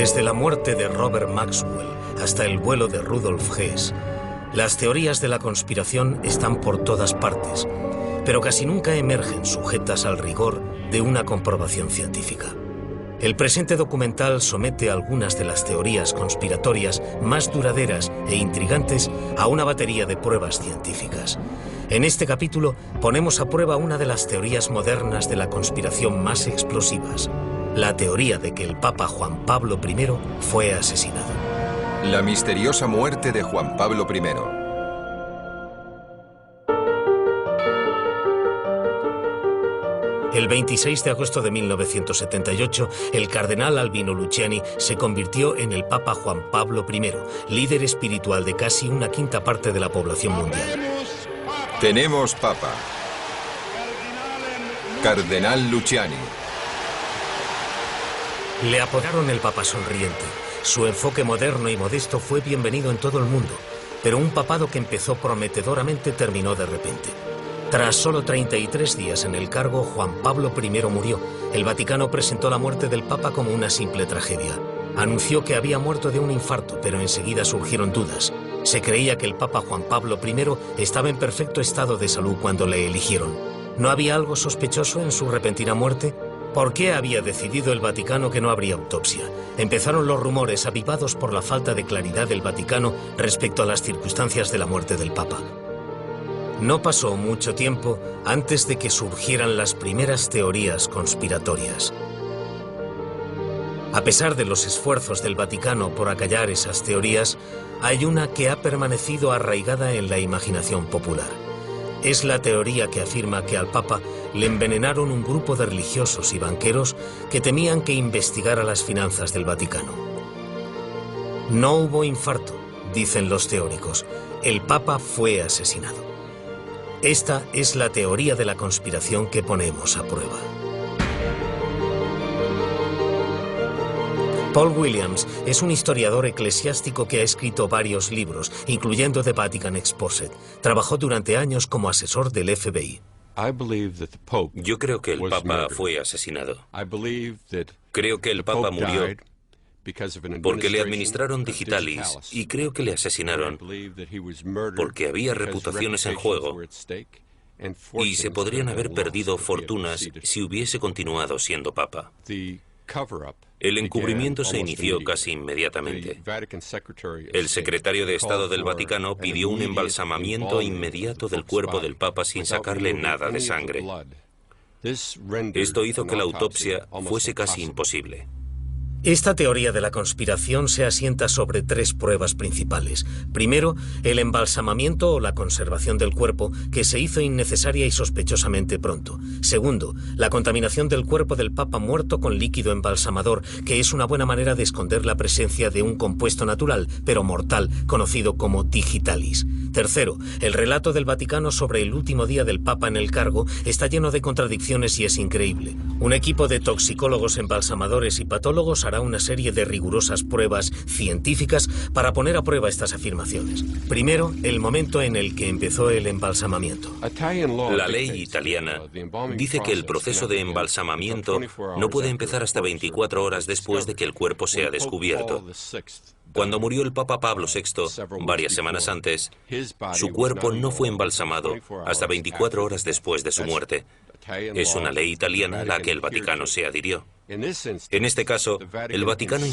Desde la muerte de Robert Maxwell hasta el vuelo de Rudolf Hess, las teorías de la conspiración están por todas partes, pero casi nunca emergen sujetas al rigor de una comprobación científica. El presente documental somete algunas de las teorías conspiratorias más duraderas e intrigantes a una batería de pruebas científicas. En este capítulo ponemos a prueba una de las teorías modernas de la conspiración más explosivas, la teoría de que el Papa Juan Pablo I fue asesinado. La misteriosa muerte de Juan Pablo I. El 26 de agosto de 1978, el cardenal Albino Luciani se convirtió en el Papa Juan Pablo I, líder espiritual de casi una quinta parte de la población mundial. Tenemos Papa. Cardenal Luciani. Le apodaron el Papa Sonriente. Su enfoque moderno y modesto fue bienvenido en todo el mundo, pero un papado que empezó prometedoramente terminó de repente. Tras solo 33 días en el cargo, Juan Pablo I murió. El Vaticano presentó la muerte del Papa como una simple tragedia. Anunció que había muerto de un infarto, pero enseguida surgieron dudas. Se creía que el Papa Juan Pablo I estaba en perfecto estado de salud cuando le eligieron. ¿No había algo sospechoso en su repentina muerte? ¿Por qué había decidido el Vaticano que no habría autopsia? Empezaron los rumores avivados por la falta de claridad del Vaticano respecto a las circunstancias de la muerte del Papa. No pasó mucho tiempo antes de que surgieran las primeras teorías conspiratorias. A pesar de los esfuerzos del Vaticano por acallar esas teorías, hay una que ha permanecido arraigada en la imaginación popular. Es la teoría que afirma que al Papa le envenenaron un grupo de religiosos y banqueros que temían que investigara las finanzas del Vaticano. No hubo infarto, dicen los teóricos. El Papa fue asesinado. Esta es la teoría de la conspiración que ponemos a prueba. Paul Williams es un historiador eclesiástico que ha escrito varios libros, incluyendo The Vatican Exposed. Trabajó durante años como asesor del FBI. Yo creo que el Papa fue asesinado. Creo que el Papa murió porque le administraron digitalis y creo que le asesinaron porque había reputaciones en juego y se podrían haber perdido fortunas si hubiese continuado siendo Papa. El encubrimiento se inició casi inmediatamente. El secretario de Estado del Vaticano pidió un embalsamamiento inmediato del cuerpo del Papa sin sacarle nada de sangre. Esto hizo que la autopsia fuese casi imposible. Esta teoría de la conspiración se asienta sobre tres pruebas principales. Primero, el embalsamamiento o la conservación del cuerpo, que se hizo innecesaria y sospechosamente pronto. Segundo, la contaminación del cuerpo del Papa muerto con líquido embalsamador, que es una buena manera de esconder la presencia de un compuesto natural, pero mortal, conocido como digitalis. Tercero, el relato del Vaticano sobre el último día del Papa en el cargo está lleno de contradicciones y es increíble. Un equipo de toxicólogos, embalsamadores y patólogos hará una serie de rigurosas pruebas científicas para poner a prueba estas afirmaciones. Primero, el momento en el que empezó el embalsamamiento. La ley italiana dice que el proceso de embalsamamiento no puede empezar hasta 24 horas después de que el cuerpo sea descubierto. Cuando murió el Papa Pablo VI, varias semanas antes, su cuerpo no fue embalsamado hasta 24 horas después de su muerte. Es una ley italiana a la que el Vaticano se adhirió. En este caso, el Vaticano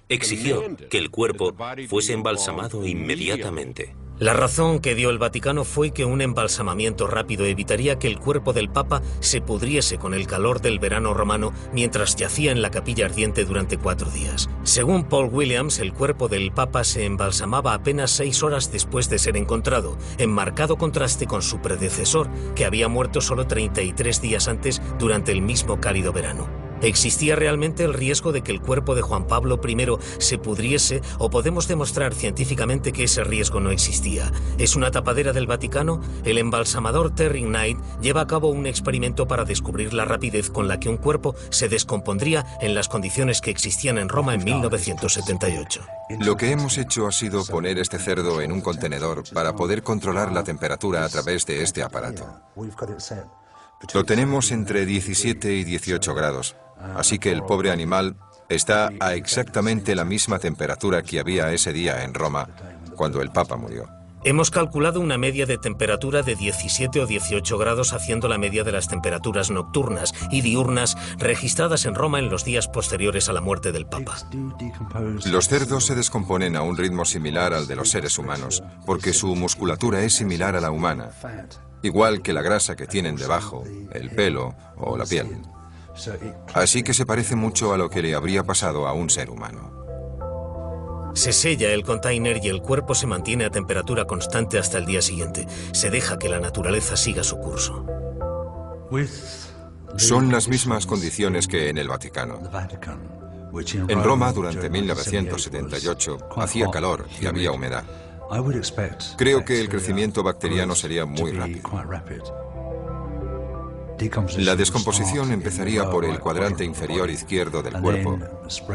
exigió que el cuerpo fuese embalsamado inmediatamente. La razón que dio el Vaticano fue que un embalsamamiento rápido evitaría que el cuerpo del Papa se pudriese con el calor del verano romano mientras yacía en la capilla ardiente durante 4 días. Según Paul Williams, el cuerpo del Papa se embalsamaba apenas 6 horas después de ser encontrado, en marcado contraste con su predecesor, que había muerto solo 33 días antes durante el mismo cálido verano. ¿Existía realmente el riesgo de que el cuerpo de Juan Pablo I se pudriese o podemos demostrar científicamente que ese riesgo no existía? ¿Es una tapadera del Vaticano? El embalsamador Terry Knight lleva a cabo un experimento para descubrir la rapidez con la que un cuerpo se descompondría en las condiciones que existían en Roma en 1978. Lo que hemos hecho ha sido poner este cerdo en un contenedor para poder controlar la temperatura a través de este aparato. Lo tenemos entre 17 y 18 grados, así que el pobre animal está a exactamente la misma temperatura que había ese día en Roma, cuando el Papa murió. Hemos calculado una media de temperatura de 17 o 18 grados haciendo la media de las temperaturas nocturnas y diurnas registradas en Roma en los días posteriores a la muerte del Papa. Los cerdos se descomponen a un ritmo similar al de los seres humanos, porque su musculatura es similar a la humana, igual que la grasa que tienen debajo, el pelo o la piel. Así que se parece mucho a lo que le habría pasado a un ser humano. Se sella el container y el cuerpo se mantiene a temperatura constante hasta el día siguiente. Se deja que la naturaleza siga su curso. Son las mismas condiciones que en el Vaticano. En Roma, durante 1978, hacía calor y había humedad. Creo que el crecimiento bacteriano sería muy rápido. La descomposición empezaría por el cuadrante inferior izquierdo del cuerpo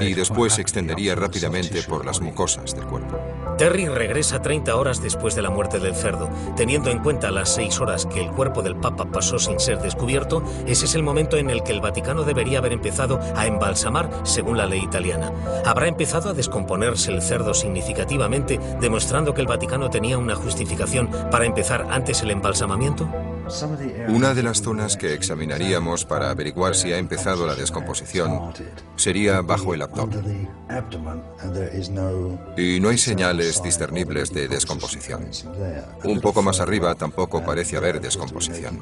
y después se extendería rápidamente por las mucosas del cuerpo. Terry regresa 30 horas después de la muerte del cerdo. Teniendo en cuenta las 6 horas que el cuerpo del Papa pasó sin ser descubierto, ese es el momento en el que el Vaticano debería haber empezado a embalsamar según la ley italiana. ¿Habrá empezado a descomponerse el cerdo significativamente, demostrando que el Vaticano tenía una justificación para empezar antes el embalsamamiento? Una de las zonas que examinaríamos para averiguar si ha empezado la descomposición sería bajo el abdomen. Y no hay señales discernibles de descomposición. Un poco más arriba tampoco parece haber descomposición.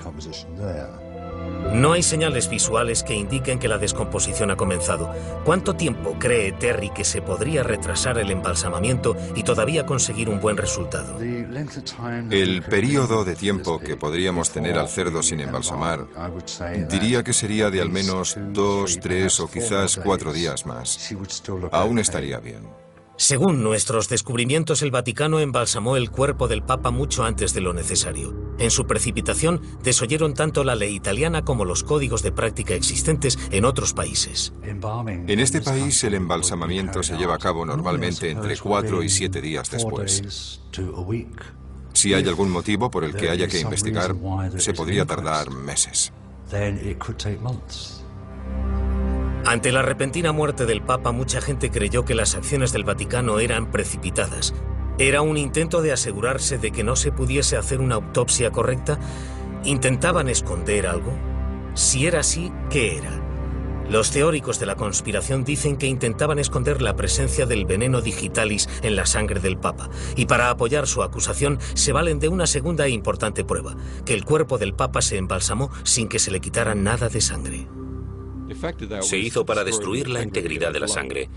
No hay señales visuales que indiquen que la descomposición ha comenzado. ¿Cuánto tiempo cree Terry que se podría retrasar el embalsamamiento y todavía conseguir un buen resultado? El periodo de tiempo que podríamos tener al cerdo sin embalsamar, diría que sería de al menos 2, 3 o quizás 4 días más. Aún estaría bien. Según nuestros descubrimientos, el Vaticano embalsamó el cuerpo del Papa mucho antes de lo necesario. En su precipitación, desoyeron tanto la ley italiana como los códigos de práctica existentes en otros países. En este país, el embalsamamiento se lleva a cabo normalmente entre 4 y 7 días después. Si hay algún motivo por el que haya que investigar, se podría tardar meses. Ante la repentina muerte del Papa, mucha gente creyó que las acciones del Vaticano eran precipitadas. ¿Era un intento de asegurarse de que no se pudiese hacer una autopsia correcta? ¿Intentaban esconder algo? Si era así, ¿qué era? Los teóricos de la conspiración dicen que intentaban esconder la presencia del veneno digitalis en la sangre del Papa, y para apoyar su acusación se valen de una segunda e importante prueba, que el cuerpo del Papa se embalsamó sin que se le quitara nada de sangre. Se hizo para destruir la integridad de la sangre.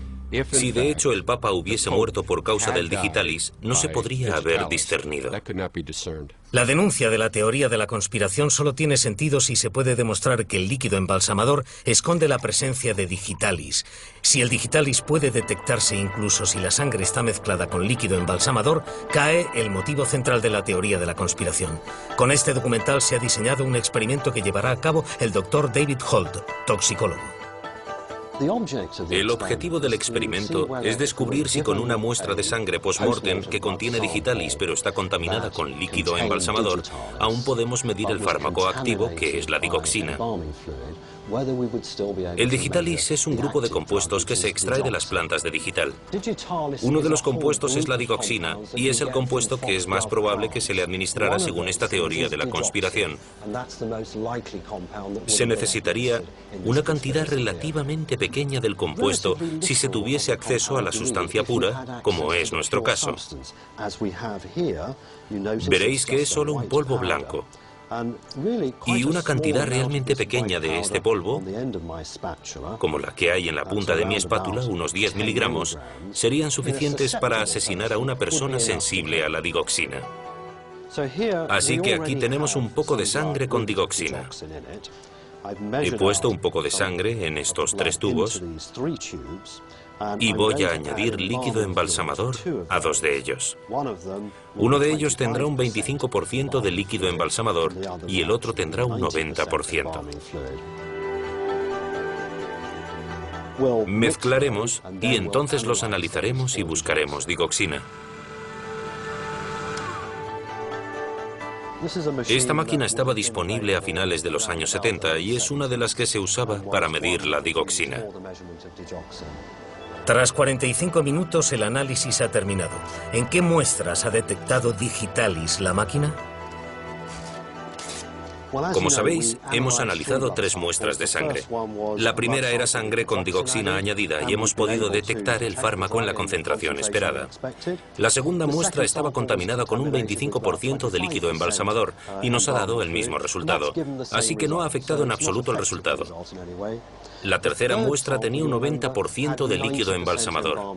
Si de hecho el Papa hubiese muerto por causa del digitalis, no se podría haber discernido. La denuncia de la teoría de la conspiración solo tiene sentido si se puede demostrar que el líquido embalsamador esconde la presencia de digitalis. Si el digitalis puede detectarse incluso si la sangre está mezclada con líquido embalsamador, cae el motivo central de la teoría de la conspiración. Con este documental se ha diseñado un experimento que llevará a cabo el Dr. David Holt, toxicólogo. El objetivo del experimento es descubrir si con una muestra de sangre post-mortem que contiene digitalis pero está contaminada con líquido embalsamador, aún podemos medir el fármaco activo, que es la digoxina. El digitalis es un grupo de compuestos que se extrae de las plantas de digital. Uno de los compuestos es la digoxina y es el compuesto que es más probable que se le administrara según esta teoría de la conspiración. Se necesitaría una cantidad relativamente pequeña del compuesto si se tuviese acceso a la sustancia pura, como es nuestro caso. Veréis que es solo un polvo blanco. Y una cantidad realmente pequeña de este polvo, como la que hay en la punta de mi espátula, unos 10 miligramos, serían suficientes para asesinar a una persona sensible a la digoxina. Así que aquí tenemos un poco de sangre con digoxina. He puesto un poco de sangre en estos 3 tubos y voy a añadir líquido embalsamador a 2 de ellos. Uno de ellos tendrá un 25% de líquido embalsamador y el otro tendrá un 90%. Mezclaremos y entonces los analizaremos y buscaremos digoxina. Esta máquina estaba disponible a finales de los años 70 y es una de las que se usaba para medir la digoxina. Tras 45 minutos el análisis ha terminado. ¿En qué muestras ha detectado Digitalis la máquina? Como sabéis, hemos analizado 3 muestras de sangre. La primera era sangre con digoxina añadida y hemos podido detectar el fármaco en la concentración esperada. La segunda muestra estaba contaminada con un 25% de líquido embalsamador y nos ha dado el mismo resultado, así que no ha afectado en absoluto el resultado. La tercera muestra tenía un 90% de líquido embalsamador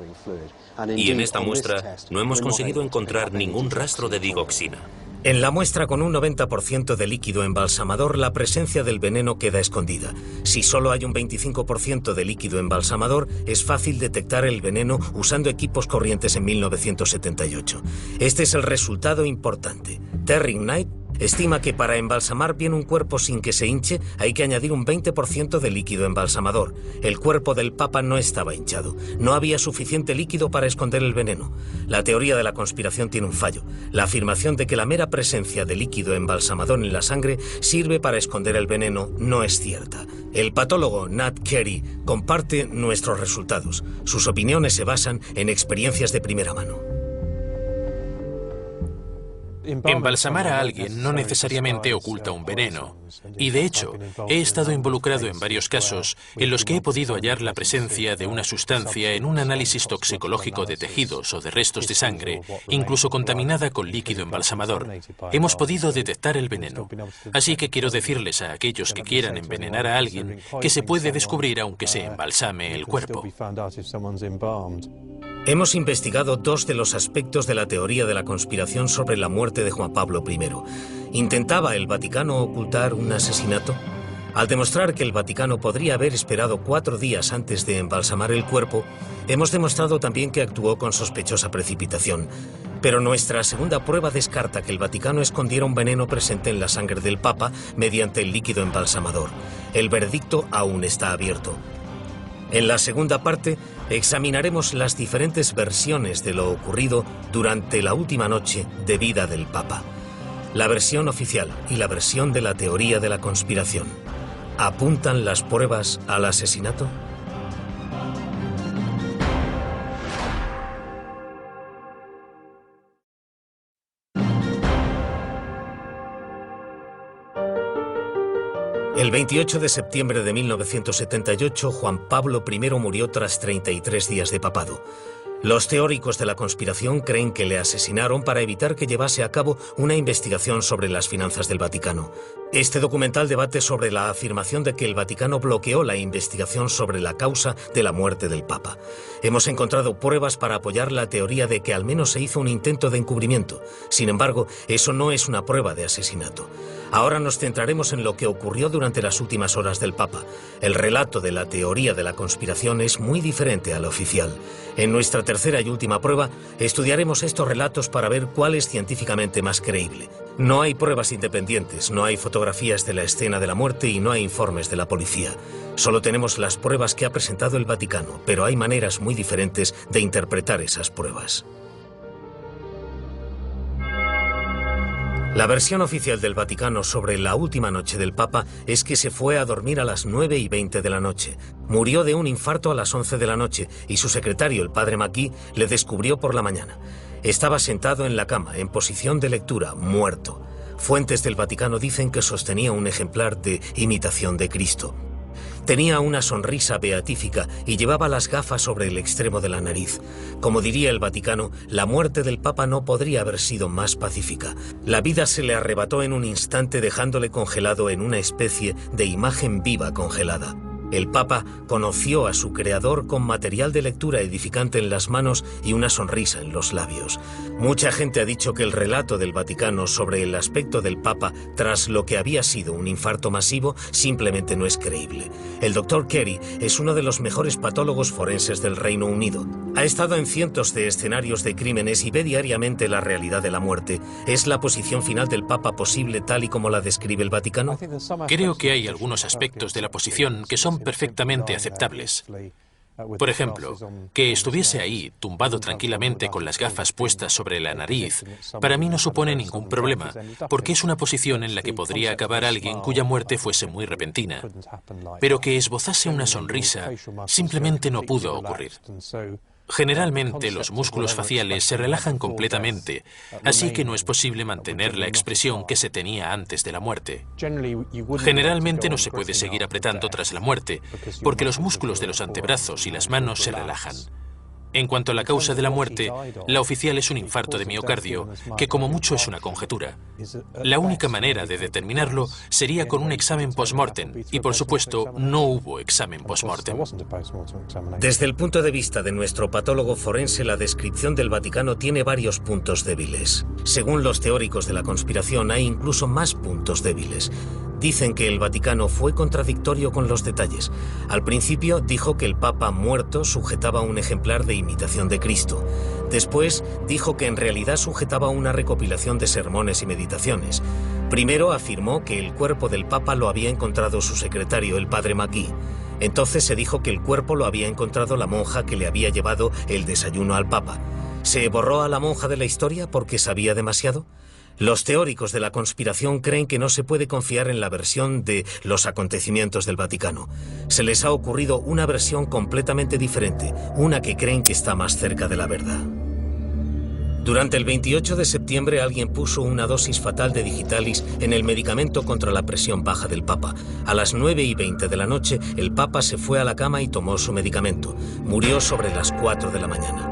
y en esta muestra no hemos conseguido encontrar ningún rastro de digoxina. En la muestra con un 90% de líquido embalsamador, la presencia del veneno queda escondida. Si solo hay un 25% de líquido embalsamador, es fácil detectar el veneno usando equipos corrientes en 1978. Este es el resultado importante. Terry Knight estima que para embalsamar bien un cuerpo sin que se hinche, hay que añadir un 20% de líquido embalsamador. El cuerpo del Papa no estaba hinchado. No había suficiente líquido para esconder el veneno. La teoría de la conspiración tiene un fallo. La afirmación de que la mera presencia de líquido embalsamador en la sangre sirve para esconder el veneno no es cierta. El patólogo Nat Carey comparte nuestros resultados. Sus opiniones se basan en experiencias de primera mano. Embalsamar a alguien no necesariamente oculta un veneno. Y de hecho, he estado involucrado en varios casos en los que he podido hallar la presencia de una sustancia en un análisis toxicológico de tejidos o de restos de sangre, incluso contaminada con líquido embalsamador. Hemos podido detectar el veneno. Así que quiero decirles a aquellos que quieran envenenar a alguien que se puede descubrir aunque se embalsame el cuerpo. Hemos investigado 2 de los aspectos de la teoría de la conspiración sobre la muerte de Juan Pablo I. ¿Intentaba el Vaticano ocultar un asesinato? Al demostrar que el Vaticano podría haber esperado 4 días antes de embalsamar el cuerpo, hemos demostrado también que actuó con sospechosa precipitación. Pero nuestra segunda prueba descarta que el Vaticano escondiera un veneno presente en la sangre del Papa mediante el líquido embalsamador. El veredicto aún está abierto. En la segunda parte, examinaremos las diferentes versiones de lo ocurrido durante la última noche de vida del Papa. La versión oficial y la versión de la teoría de la conspiración. ¿Apuntan las pruebas al asesinato? El 28 de septiembre de 1978, Juan Pablo I murió tras 33 días de papado. Los teóricos de la conspiración creen que le asesinaron para evitar que llevase a cabo una investigación sobre las finanzas del Vaticano. Este documental debate sobre la afirmación de que el Vaticano bloqueó la investigación sobre la causa de la muerte del Papa. Hemos encontrado pruebas para apoyar la teoría de que al menos se hizo un intento de encubrimiento. Sin embargo, eso no es una prueba de asesinato. Ahora nos centraremos en lo que ocurrió durante las últimas horas del Papa. El relato de la teoría de la conspiración es muy diferente al oficial. En nuestra tercera y última prueba, estudiaremos estos relatos para ver cuál es científicamente más creíble. No hay pruebas independientes, no hay fotografías de la escena de la muerte y no hay informes de la policía. Solo tenemos las pruebas que ha presentado el Vaticano, pero hay maneras muy diferentes de interpretar esas pruebas. La versión oficial del Vaticano sobre la última noche del Papa es que se fue a dormir a las 9:20 de la noche. Murió de un infarto a las 11 de la noche y su secretario, el padre McGee, le descubrió por la mañana. Estaba sentado en la cama, en posición de lectura, muerto. Fuentes del Vaticano dicen que sostenía un ejemplar de Imitación de Cristo. Tenía una sonrisa beatífica y llevaba las gafas sobre el extremo de la nariz. Como diría el Vaticano, la muerte del Papa no podría haber sido más pacífica. La vida se le arrebató en un instante dejándole congelado en una especie de imagen viva congelada. El Papa conoció a su creador con material de lectura edificante en las manos y una sonrisa en los labios. Mucha gente ha dicho que el relato del Vaticano sobre el aspecto del Papa tras lo que había sido un infarto masivo simplemente no es creíble. El Dr. Carey es uno de los mejores patólogos forenses del Reino Unido. Ha estado en cientos de escenarios de crímenes y ve diariamente la realidad de la muerte. ¿Es la posición final del Papa posible tal y como la describe el Vaticano? Creo que hay algunos aspectos de la posición que son perfectamente aceptables. Por ejemplo, que estuviese ahí, tumbado tranquilamente con las gafas puestas sobre la nariz, para mí no supone ningún problema, porque es una posición en la que podría acabar alguien cuya muerte fuese muy repentina. Pero que esbozase una sonrisa simplemente no pudo ocurrir. Generalmente los músculos faciales se relajan completamente, así que no es posible mantener la expresión que se tenía antes de la muerte. Generalmente no se puede seguir apretando tras la muerte, porque los músculos de los antebrazos y las manos se relajan. En cuanto a la causa de la muerte, la oficial es un infarto de miocardio, que como mucho es una conjetura. La única manera de determinarlo sería con un examen post-mortem, y por supuesto no hubo examen post-mortem. Desde el punto de vista de nuestro patólogo forense, la descripción del Vaticano tiene varios puntos débiles. Según los teóricos de la conspiración, hay incluso más puntos débiles. Dicen que el Vaticano fue contradictorio con los detalles. Al principio dijo que el Papa muerto sujetaba un ejemplar de imitación de Cristo. Después dijo que en realidad sujetaba una recopilación de sermones y meditaciones. Primero afirmó que el cuerpo del Papa lo había encontrado su secretario, el padre Maquis. Entonces se dijo que el cuerpo lo había encontrado la monja que le había llevado el desayuno al Papa. ¿Se borró a la monja de la historia porque sabía demasiado? Los teóricos de la conspiración creen que no se puede confiar en la versión de los acontecimientos del Vaticano. Se les ha ocurrido una versión completamente diferente, una que creen que está más cerca de la verdad. Durante el 28 de septiembre alguien puso una dosis fatal de digitalis en el medicamento contra la presión baja del Papa. A las 9:20 de la noche, el Papa se fue a la cama y tomó su medicamento. Murió sobre las 4 de la mañana.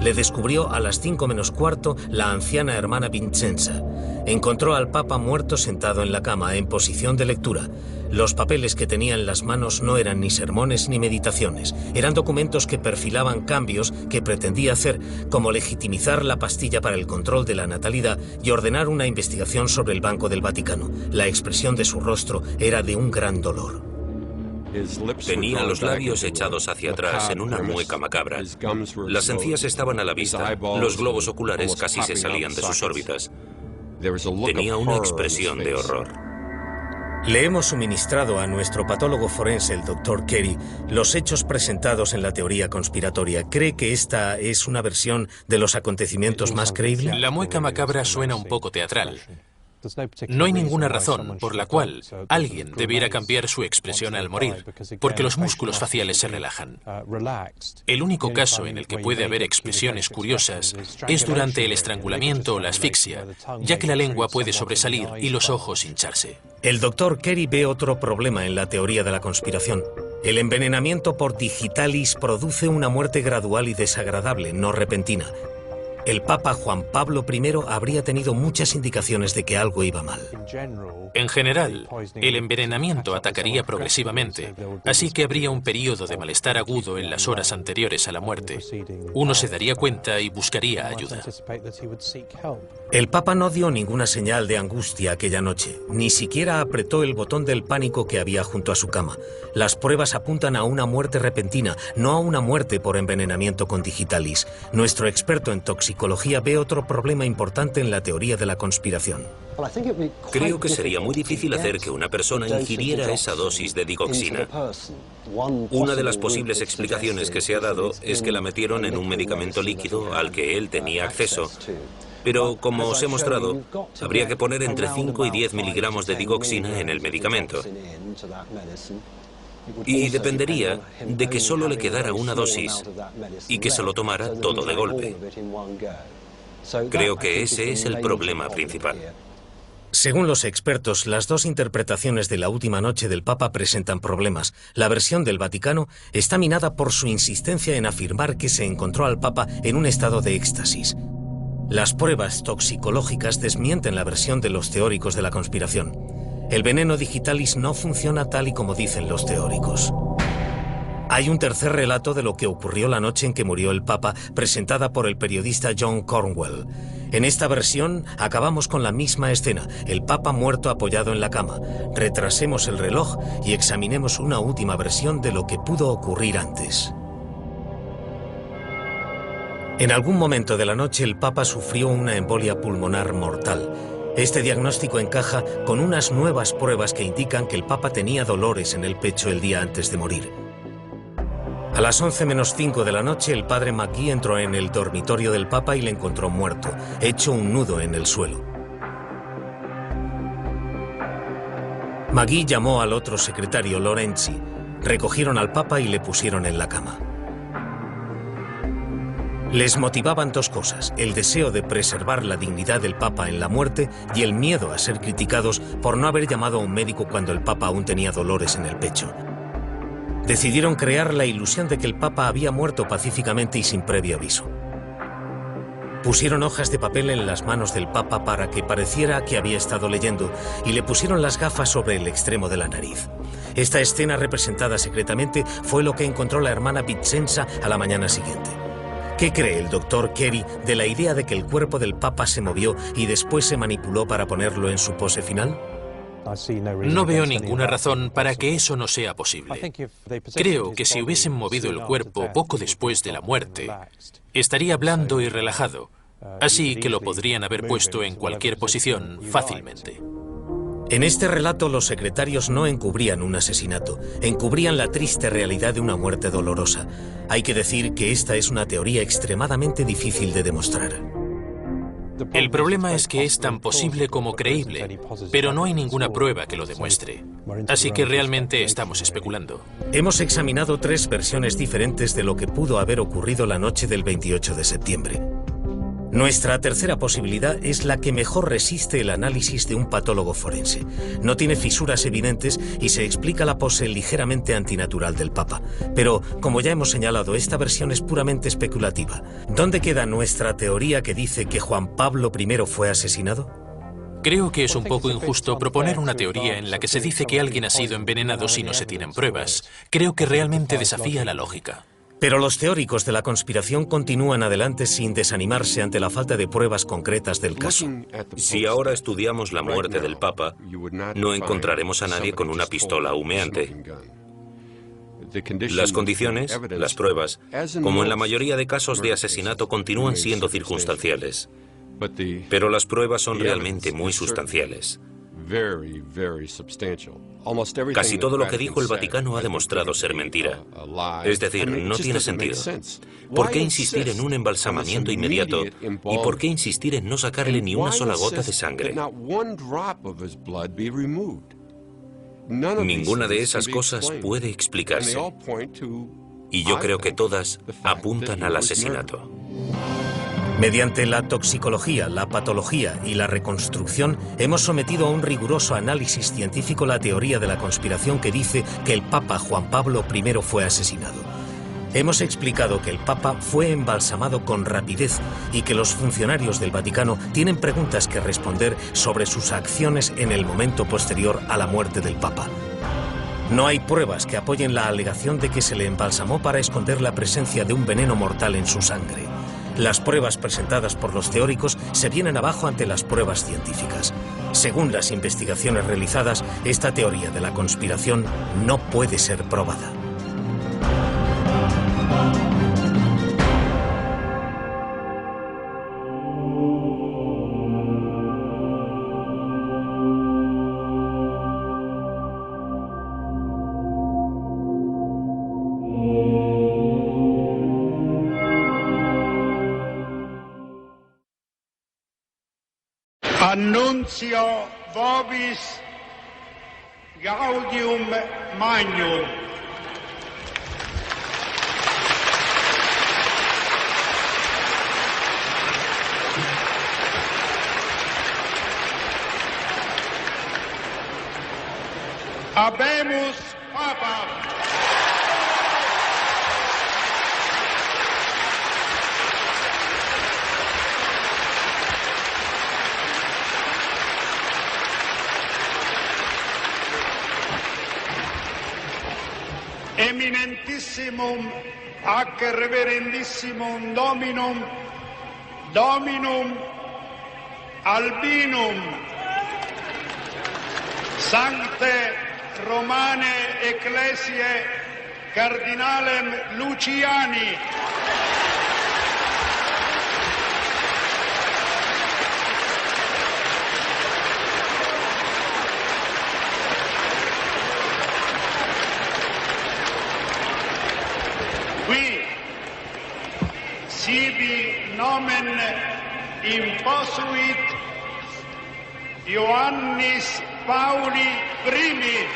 Le descubrió a las 5 menos cuarto la anciana hermana Vincenza. Encontró al Papa muerto sentado en la cama, en posición de lectura. Los papeles que tenía en las manos no eran ni sermones ni meditaciones. Eran documentos que perfilaban cambios que pretendía hacer, como legitimizar la pastilla para el control de la natalidad y ordenar una investigación sobre el Banco del Vaticano. La expresión de su rostro era de un gran dolor. Tenía los labios echados hacia atrás en una mueca macabra. Las encías estaban a la vista. Los globos oculares casi se salían de sus órbitas. Tenía una expresión de horror. Le hemos suministrado a nuestro patólogo forense, el Dr. Carey, los hechos presentados en la teoría conspiratoria. ¿Cree que esta es una versión de los acontecimientos más creíble? La mueca macabra suena un poco teatral. No hay ninguna razón por la cual alguien debiera cambiar su expresión al morir, porque los músculos faciales se relajan. El único caso en el que puede haber expresiones curiosas es durante el estrangulamiento o la asfixia, ya que la lengua puede sobresalir y los ojos hincharse. El Dr. Carey ve otro problema en la teoría de la conspiración. El envenenamiento por digitalis produce una muerte gradual y desagradable, no repentina. El Papa Juan Pablo I habría tenido muchas indicaciones de que algo iba mal. En general, el envenenamiento atacaría progresivamente, así que habría un periodo de malestar agudo en las horas anteriores a la muerte. Uno se daría cuenta y buscaría ayuda. El Papa no dio ninguna señal de angustia aquella noche, ni siquiera apretó el botón del pánico que había junto a su cama. Las pruebas apuntan a una muerte repentina, no a una muerte por envenenamiento con digitalis. Nuestro experto en toxicología ve otro problema importante en la teoría de la conspiración. Creo que sería muy difícil hacer que una persona ingiriera esa dosis de digoxina. Una de las posibles explicaciones que se ha dado es que la metieron en un medicamento líquido al que él tenía acceso. Pero, como os he mostrado, habría que poner entre 5 y 10 miligramos de digoxina en el medicamento. Y dependería de que solo le quedara una dosis y que se lo tomara todo de golpe. Creo que ese es el problema principal. Según los expertos, las dos interpretaciones de la última noche del Papa presentan problemas. La versión del Vaticano está minada por su insistencia en afirmar que se encontró al Papa en un estado de éxtasis. Las pruebas toxicológicas desmienten la versión de los teóricos de la conspiración. El veneno digitalis no funciona tal y como dicen los teóricos. Hay un tercer relato de lo que ocurrió la noche en que murió el Papa, presentada por el periodista John Cornwell. En esta versión acabamos con la misma escena, el Papa muerto apoyado en la cama. Retrasemos el reloj y examinemos una última versión de lo que pudo ocurrir antes. En algún momento de la noche el Papa sufrió una embolia pulmonar mortal. Este diagnóstico encaja con unas nuevas pruebas que indican que el Papa tenía dolores en el pecho el día antes de morir. A las 11:05 de la noche, el padre McGee entró en el dormitorio del Papa y le encontró muerto, hecho un nudo en el suelo. McGee llamó al otro secretario, Lorenzi. Recogieron al Papa y le pusieron en la cama. Les motivaban dos cosas: el deseo de preservar la dignidad del Papa en la muerte y el miedo a ser criticados por no haber llamado a un médico cuando el Papa aún tenía dolores en el pecho. Decidieron crear la ilusión de que el Papa había muerto pacíficamente y sin previo aviso. Pusieron hojas de papel en las manos del Papa para que pareciera que había estado leyendo y le pusieron las gafas sobre el extremo de la nariz. Esta escena representada secretamente fue lo que encontró la hermana Vincenza a la mañana siguiente. ¿Qué cree el doctor Kerry de la idea de que el cuerpo del Papa se movió y después se manipuló para ponerlo en su pose final? No veo ninguna razón para que eso no sea posible. Creo que si hubiesen movido el cuerpo poco después de la muerte, estaría blando y relajado, así que lo podrían haber puesto en cualquier posición fácilmente. En este relato, los secretarios no encubrían un asesinato, encubrían la triste realidad de una muerte dolorosa. Hay que decir que esta es una teoría extremadamente difícil de demostrar. El problema es que es tan posible como creíble, pero no hay ninguna prueba que lo demuestre. Así que realmente estamos especulando. Hemos examinado 3 versiones diferentes de lo que pudo haber ocurrido la noche del 28 de septiembre. Nuestra tercera posibilidad es la que mejor resiste el análisis de un patólogo forense. No tiene fisuras evidentes y se explica la pose ligeramente antinatural del Papa. Pero, como ya hemos señalado, esta versión es puramente especulativa. ¿Dónde queda nuestra teoría que dice que Juan Pablo I fue asesinado? Creo que es un poco injusto proponer una teoría en la que se dice que alguien ha sido envenenado si no se tienen pruebas. Creo que realmente desafía la lógica. Pero los teóricos de la conspiración continúan adelante sin desanimarse ante la falta de pruebas concretas del caso. Si ahora estudiamos la muerte del Papa, no encontraremos a nadie con una pistola humeante. Las condiciones, las pruebas, como en la mayoría de casos de asesinato, continúan siendo circunstanciales. Pero las pruebas son realmente muy sustanciales. Casi todo lo que dijo el Vaticano ha demostrado ser mentira. Es decir, no tiene sentido. ¿Por qué insistir en un embalsamamiento inmediato? ¿Y por qué insistir en no sacarle ni una sola gota de sangre? Ninguna de esas cosas puede explicarse. Y yo creo que todas apuntan al asesinato. Mediante la toxicología, la patología y la reconstrucción, hemos sometido a un riguroso análisis científico la teoría de la conspiración que dice que el Papa Juan Pablo I fue asesinado. Hemos explicado que el Papa fue embalsamado con rapidez y que los funcionarios del Vaticano tienen preguntas que responder sobre sus acciones en el momento posterior a la muerte del Papa. No hay pruebas que apoyen la alegación de que se le embalsamó para esconder la presencia de un veneno mortal en su sangre. Las pruebas presentadas por los teóricos se vienen abajo ante las pruebas científicas. Según las investigaciones realizadas, esta teoría de la conspiración no puede ser probada. Annuncio vobis gaudium magnum. Habemus Papa. Eminentissimum ac reverendissimum Dominum Albinum Sancte Romane Ecclesiae Cardinalem Luciani. nomen imposuit Ioannis Pauli I.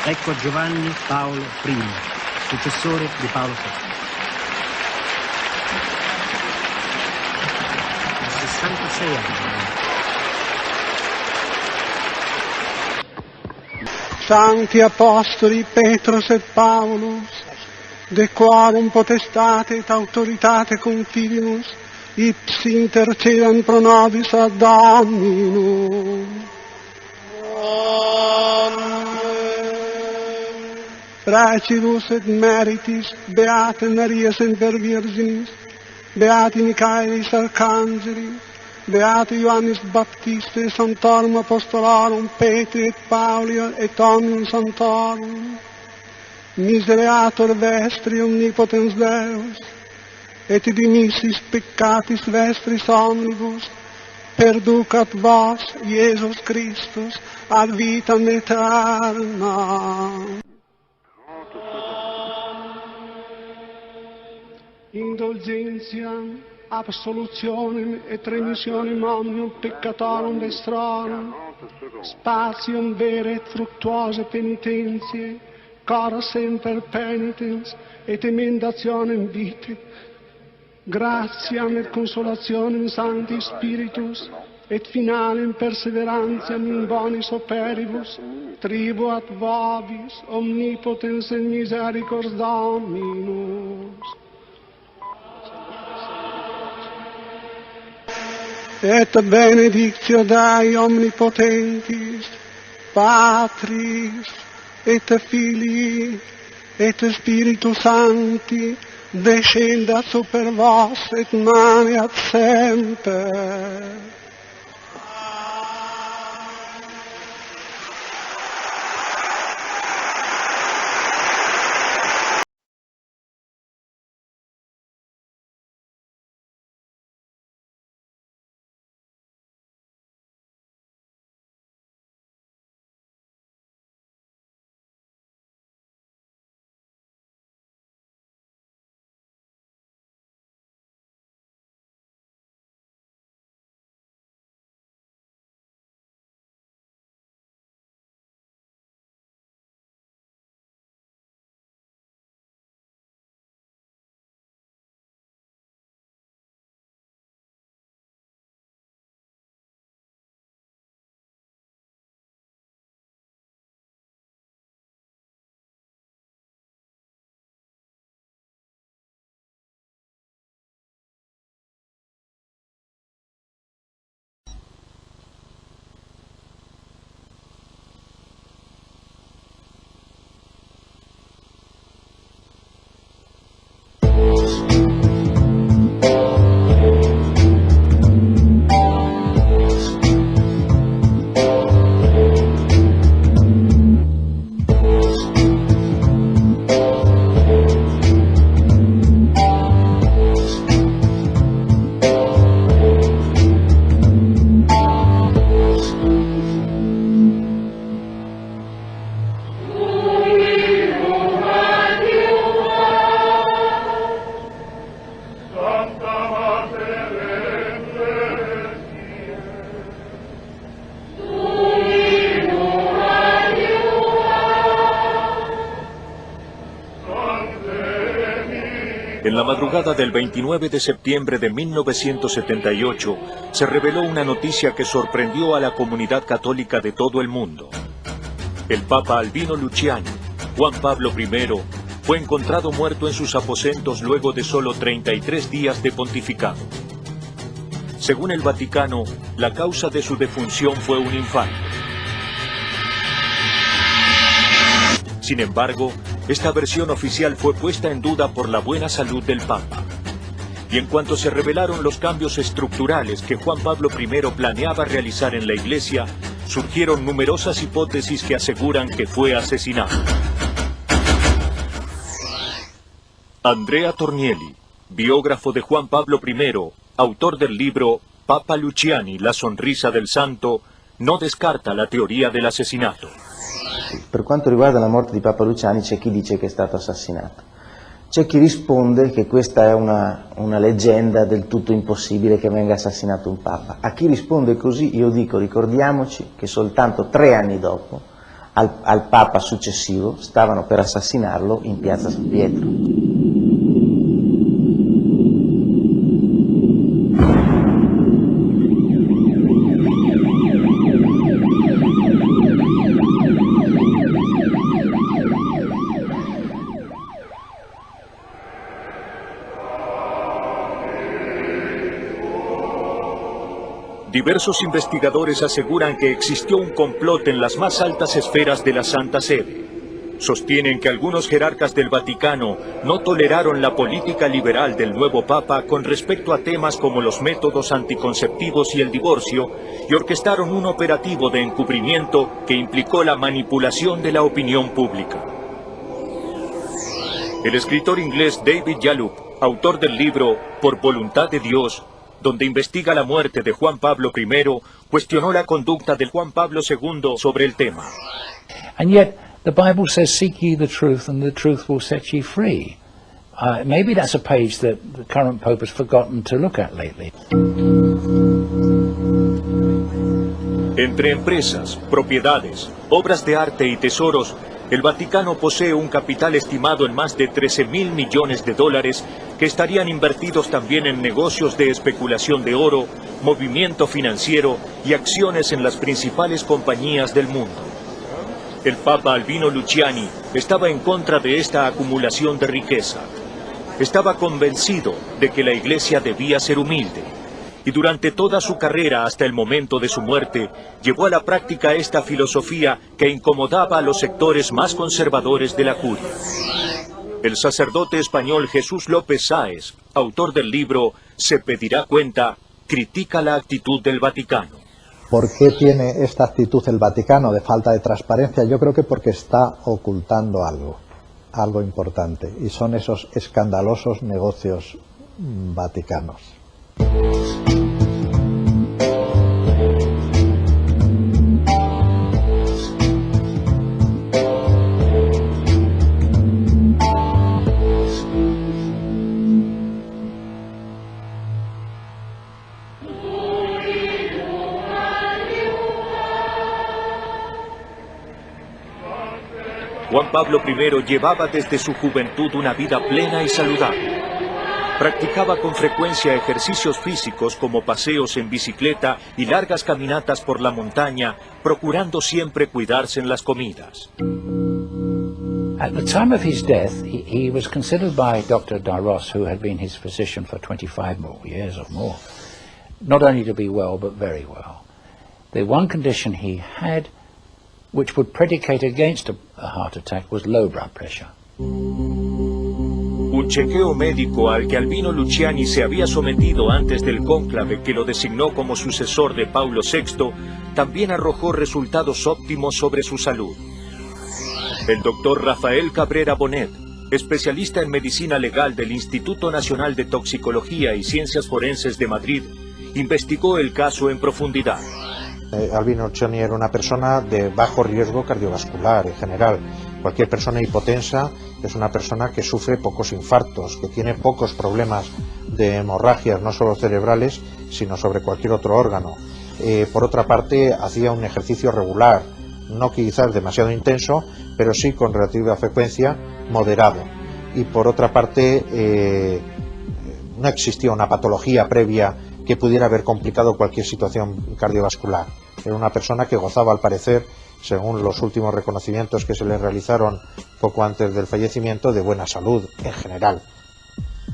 Ecco Giovanni Paolo I, successore di Paolo VI. A 66 anni. Santi Apostoli Petrus et Paulus, de quorum potestate et autoritate confidimus, ipsi intercedant pro nobis ad Dominum. Precibus et meritis Beate Maria Semper Virginis, Beati Michaelis Arcangelis, Beati Ioannis Baptiste, Sanctorum Apostolorum Petri et Pauli et Omnium Sanctorum, Misereatur vestri omnipotens Deus, et dimissis peccatis vestris omnibus, perducat vos, Iesus Christus, ad vitam aeterna. Indulgentiam, absolutionem et remissionem omnium peccatorum vestrorum, spatium vere et fructuose penitentiae, cora semper penitens et emendationem vitae, gratiam et consolationem Sancti Spiritus, et finalem perseverantiam in bonis operibus, tribuat vobis omnipotens et misericors Dominus. Et benedictio Dei omnipotentis, Patris, et Filii, et Spiritus Sancti, descendat super vos et maneat semper. En la madrugada del 29 de septiembre de 1978 se reveló una noticia que sorprendió a la comunidad católica de todo el mundo. El Papa Albino Luciani, Juan Pablo I, fue encontrado muerto en sus aposentos luego de solo 33 días de pontificado. Según el Vaticano, la causa de su defunción fue un infarto. Sin embargo, esta versión oficial fue puesta en duda por la buena salud del Papa. Y en cuanto se revelaron los cambios estructurales que Juan Pablo I planeaba realizar en la Iglesia, surgieron numerosas hipótesis que aseguran que fue asesinado. Andrea Tornielli, biógrafo de Juan Pablo I, autor del libro Papa Luciani, la sonrisa del santo, no descarta la teoria dell'assassinato. Per quanto riguarda la morte di Papa Luciani c'è chi dice che è stato assassinato. C'è chi risponde che questa è una leggenda del tutto impossibile che venga assassinato un Papa. A chi risponde così io dico, ricordiamoci che soltanto 3 anni dopo, al Papa successivo, stavano per assassinarlo in piazza San Pietro. Diversos investigadores aseguran que existió un complot en las más altas esferas de la Santa Sede. Sostienen que algunos jerarcas del Vaticano no toleraron la política liberal del nuevo Papa con respecto a temas como los métodos anticonceptivos y el divorcio, y orquestaron un operativo de encubrimiento que implicó la manipulación de la opinión pública. El escritor inglés David Yallop, autor del libro Por voluntad de Dios, donde investiga la muerte de Juan Pablo I, cuestionó la conducta de Juan Pablo II sobre el tema. And yet the Bible says, "Seek ye the truth, and the truth will set ye free." Maybe that's a page that the current Pope has forgotten to look at lately. Entre empresas, propiedades, obras de arte y tesoros, el Vaticano posee un capital estimado en más de 13.000 millones de dólares que estarían invertidos también en negocios de especulación de oro, movimiento financiero y acciones en las principales compañías del mundo. El Papa Albino Luciani estaba en contra de esta acumulación de riqueza. Estaba convencido de que la Iglesia debía ser humilde. Y durante toda su carrera hasta el momento de su muerte, llevó a la práctica esta filosofía que incomodaba a los sectores más conservadores de la curia. El sacerdote español Jesús López Sáez, autor del libro Se pedirá cuenta, critica la actitud del Vaticano. ¿Por qué tiene esta actitud el Vaticano de falta de transparencia? Yo creo que porque está ocultando algo importante, y son esos escandalosos negocios vaticanos. Juan Pablo I llevaba desde su juventud una vida plena y saludable. Practicaba con frecuencia ejercicios físicos como paseos en bicicleta y largas caminatas por la montaña, procurando siempre cuidarse en las comidas. At the time of his death, he was considered by Dr. Darros, who had been his physician for 25 more years or more, not only to be well, but very well. The one condition he had, which would predicate against a heart attack, was low blood pressure. Un chequeo médico al que Albino Luciani se había sometido antes del cónclave que lo designó como sucesor de Paulo VI, también arrojó resultados óptimos sobre su salud. El doctor Rafael Cabrera Bonet, especialista en medicina legal del Instituto Nacional de Toxicología y Ciencias Forenses de Madrid, investigó el caso en profundidad. Albino Luciani era una persona de bajo riesgo cardiovascular en general. Cualquier persona hipotensa es una persona que sufre pocos infartos, que tiene pocos problemas de hemorragias, no solo cerebrales, sino sobre cualquier otro órgano. Por otra parte, hacía un ejercicio regular, no quizás demasiado intenso, pero sí con relativa frecuencia, moderado. Y por otra parte, no existía una patología previa que pudiera haber complicado cualquier situación cardiovascular. Era una persona que gozaba, al parecer, según los últimos reconocimientos que se le realizaron poco antes del fallecimiento, de buena salud en general.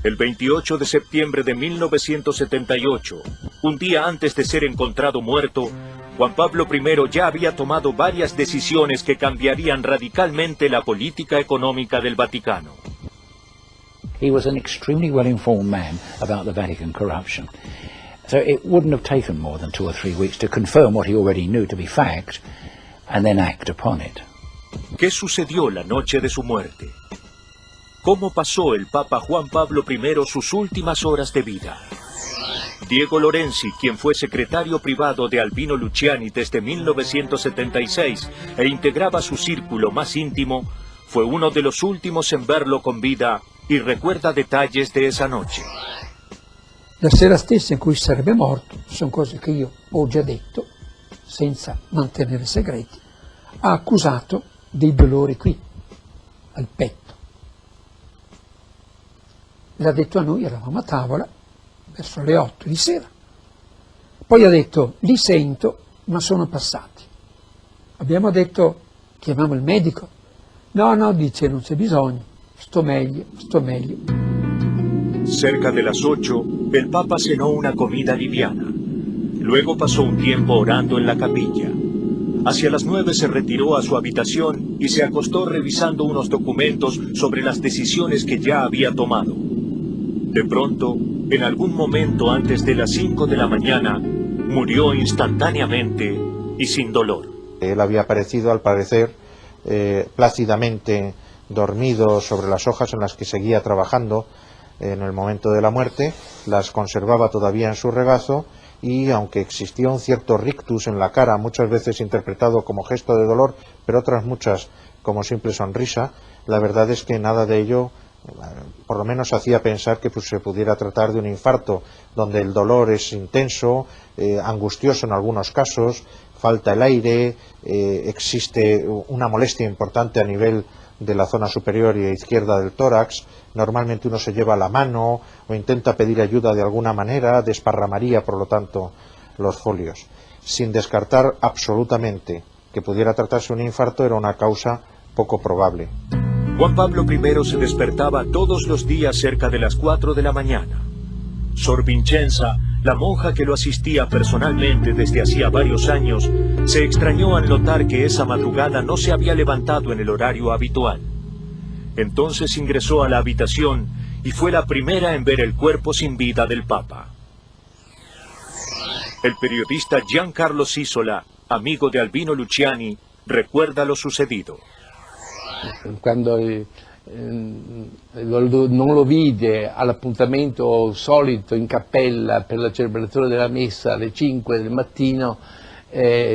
El 28 de septiembre de 1978, un día antes de ser encontrado muerto, Juan Pablo I ya había tomado varias decisiones que cambiarían radicalmente la política económica del Vaticano. He was an extremely well-informed man about the Vatican corruption. So it wouldn't have taken more than 2 or 3 weeks to confirm what he already knew to be fact, and then act upon it. ¿Qué sucedió la noche de su muerte? cómo pasó el Papa Juan Pablo I sus últimas horas de vida. Diego Lorenzi, quien fue secretario privado de Albino Luciani desde 1976 e integraba su círculo más íntimo, fue uno de los últimos en verlo con vida y recuerda detalles de esa noche. La sera stessa in cui sarebbe morto, sono cose che io ho già detto, senza mantenere segreti, ha accusato dei dolori qui, al petto. L'ha detto a noi, eravamo a tavola, verso le 8 di sera. Poi ha detto, li sento, ma sono passati. Abbiamo detto, chiamiamo il medico. No, dice, non c'è bisogno, sto meglio. Cerca de las 8, el Papa cenó una comida liviana. Luego pasó un tiempo orando en la capilla. Hacia las 9 se retiró a su habitación y se acostó revisando unos documentos sobre las decisiones que ya había tomado. De pronto, en algún momento antes de las 5 de la mañana, murió instantáneamente y sin dolor. Él había aparecido, al parecer, plácidamente dormido sobre las hojas en las que seguía trabajando en el momento de la muerte, las conservaba todavía en su regazo y, aunque existía un cierto rictus en la cara, muchas veces interpretado como gesto de dolor, pero otras muchas como simple sonrisa, la verdad es que nada de ello por lo menos hacía pensar que se pudiera tratar de un infarto, donde el dolor es intenso, angustioso en algunos casos, falta el aire, existe una molestia importante a nivel de la zona superior y izquierda del tórax. Normalmente uno se lleva la mano o intenta pedir ayuda de alguna manera, desparramaría por lo tanto los folios. Sin descartar absolutamente que pudiera tratarse un infarto, era una causa poco probable. Juan Pablo I se despertaba todos los días cerca de las 4 de la mañana. Sor Vincenza, la monja que lo asistía personalmente desde hacía varios años, se extrañó al notar que esa madrugada no se había levantado en el horario habitual. Entonces ingresó a la habitación y fue la primera en ver el cuerpo sin vida del Papa. El periodista Giancarlo Sisola, amigo de Albino Luciani, recuerda lo sucedido. Quando non lo vide all'appuntamento solito in cappella per la celebrazione della messa alle 5 del mattino,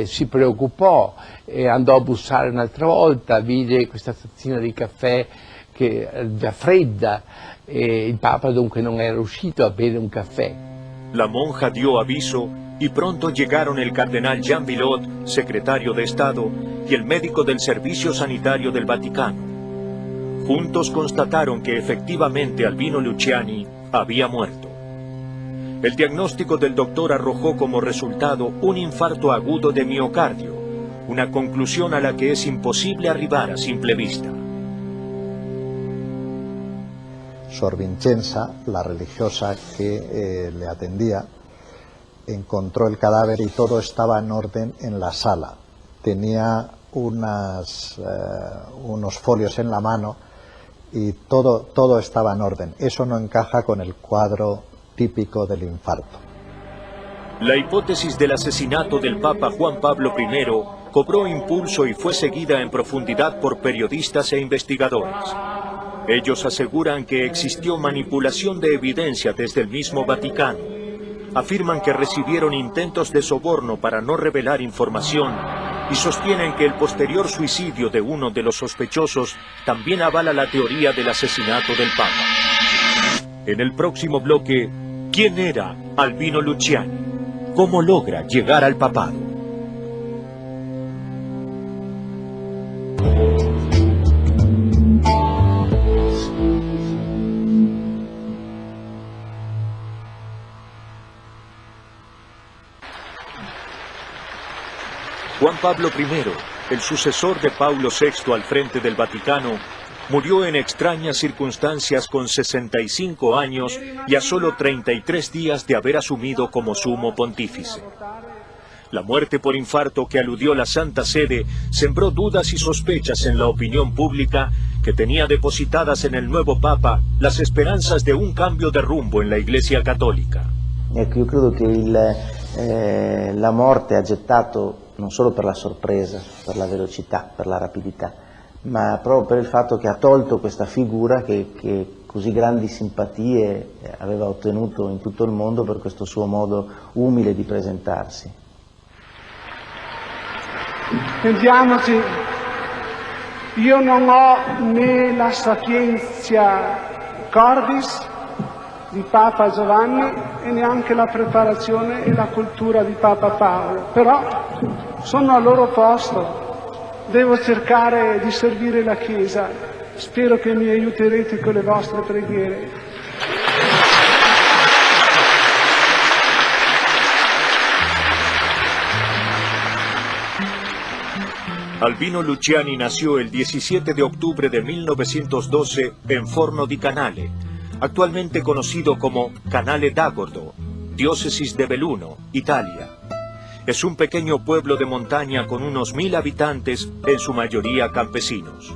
si preoccupò e andò a bussare un'altra volta, vide questa tazzina di caffè che era già fredda e il Papa dunque non era uscito a bere un caffè. La monja dio aviso y pronto llegaron el cardenal Jean Villot, secretario de Estado, y el médico del Servicio Sanitario del Vaticano. Juntos constataron que efectivamente Albino Luciani había muerto. El diagnóstico del doctor arrojó como resultado un infarto agudo de miocardio, una conclusión a la que es imposible arribar a simple vista. Sor Vincenza, la religiosa que le atendía, encontró el cadáver y todo estaba en orden en la sala. Tenía unos folios en la mano y todo estaba en orden. Eso no encaja con el cuadro típico del infarto. La hipótesis del asesinato del Papa Juan Pablo I cobró impulso y fue seguida en profundidad por periodistas e investigadores. Ellos aseguran que existió manipulación de evidencia desde el mismo Vaticano. Afirman que recibieron intentos de soborno para no revelar información y sostienen que el posterior suicidio de uno de los sospechosos también avala la teoría del asesinato del Papa. En el próximo bloque, ¿quién era Albino Luciani? ¿Cómo logra llegar al papado? Juan Pablo I, el sucesor de Paulo VI al frente del Vaticano, murió en extrañas circunstancias con 65 años y a solo 33 días de haber asumido como sumo pontífice. La muerte por infarto que aludió la Santa Sede sembró dudas y sospechas en la opinión pública que tenía depositadas en el nuevo Papa las esperanzas de un cambio de rumbo en la Iglesia Cattolica. Ecco, io credo che la morte ha gettato, non solo per la sorpresa, per la velocità, per la rapidità, ma proprio per il fatto che ha tolto questa figura che così grandi simpatie aveva ottenuto in tutto il mondo per questo suo modo umile di presentarsi. Pensiamoci, io non ho né la sapienza cordis di Papa Giovanni e neanche la preparazione e la cultura di Papa Paolo, però sono al loro posto, devo cercare di servire la Chiesa, spero che mi aiuterete con le vostre preghiere. Albino Luciani nació el 17 de octubre de 1912 en Forno di Canale, actualmente conocido como Canale d'Agordo, diócesis de Belluno, Italia. Es un pequeño pueblo de montaña con unos 1000 habitantes, en su mayoría campesinos.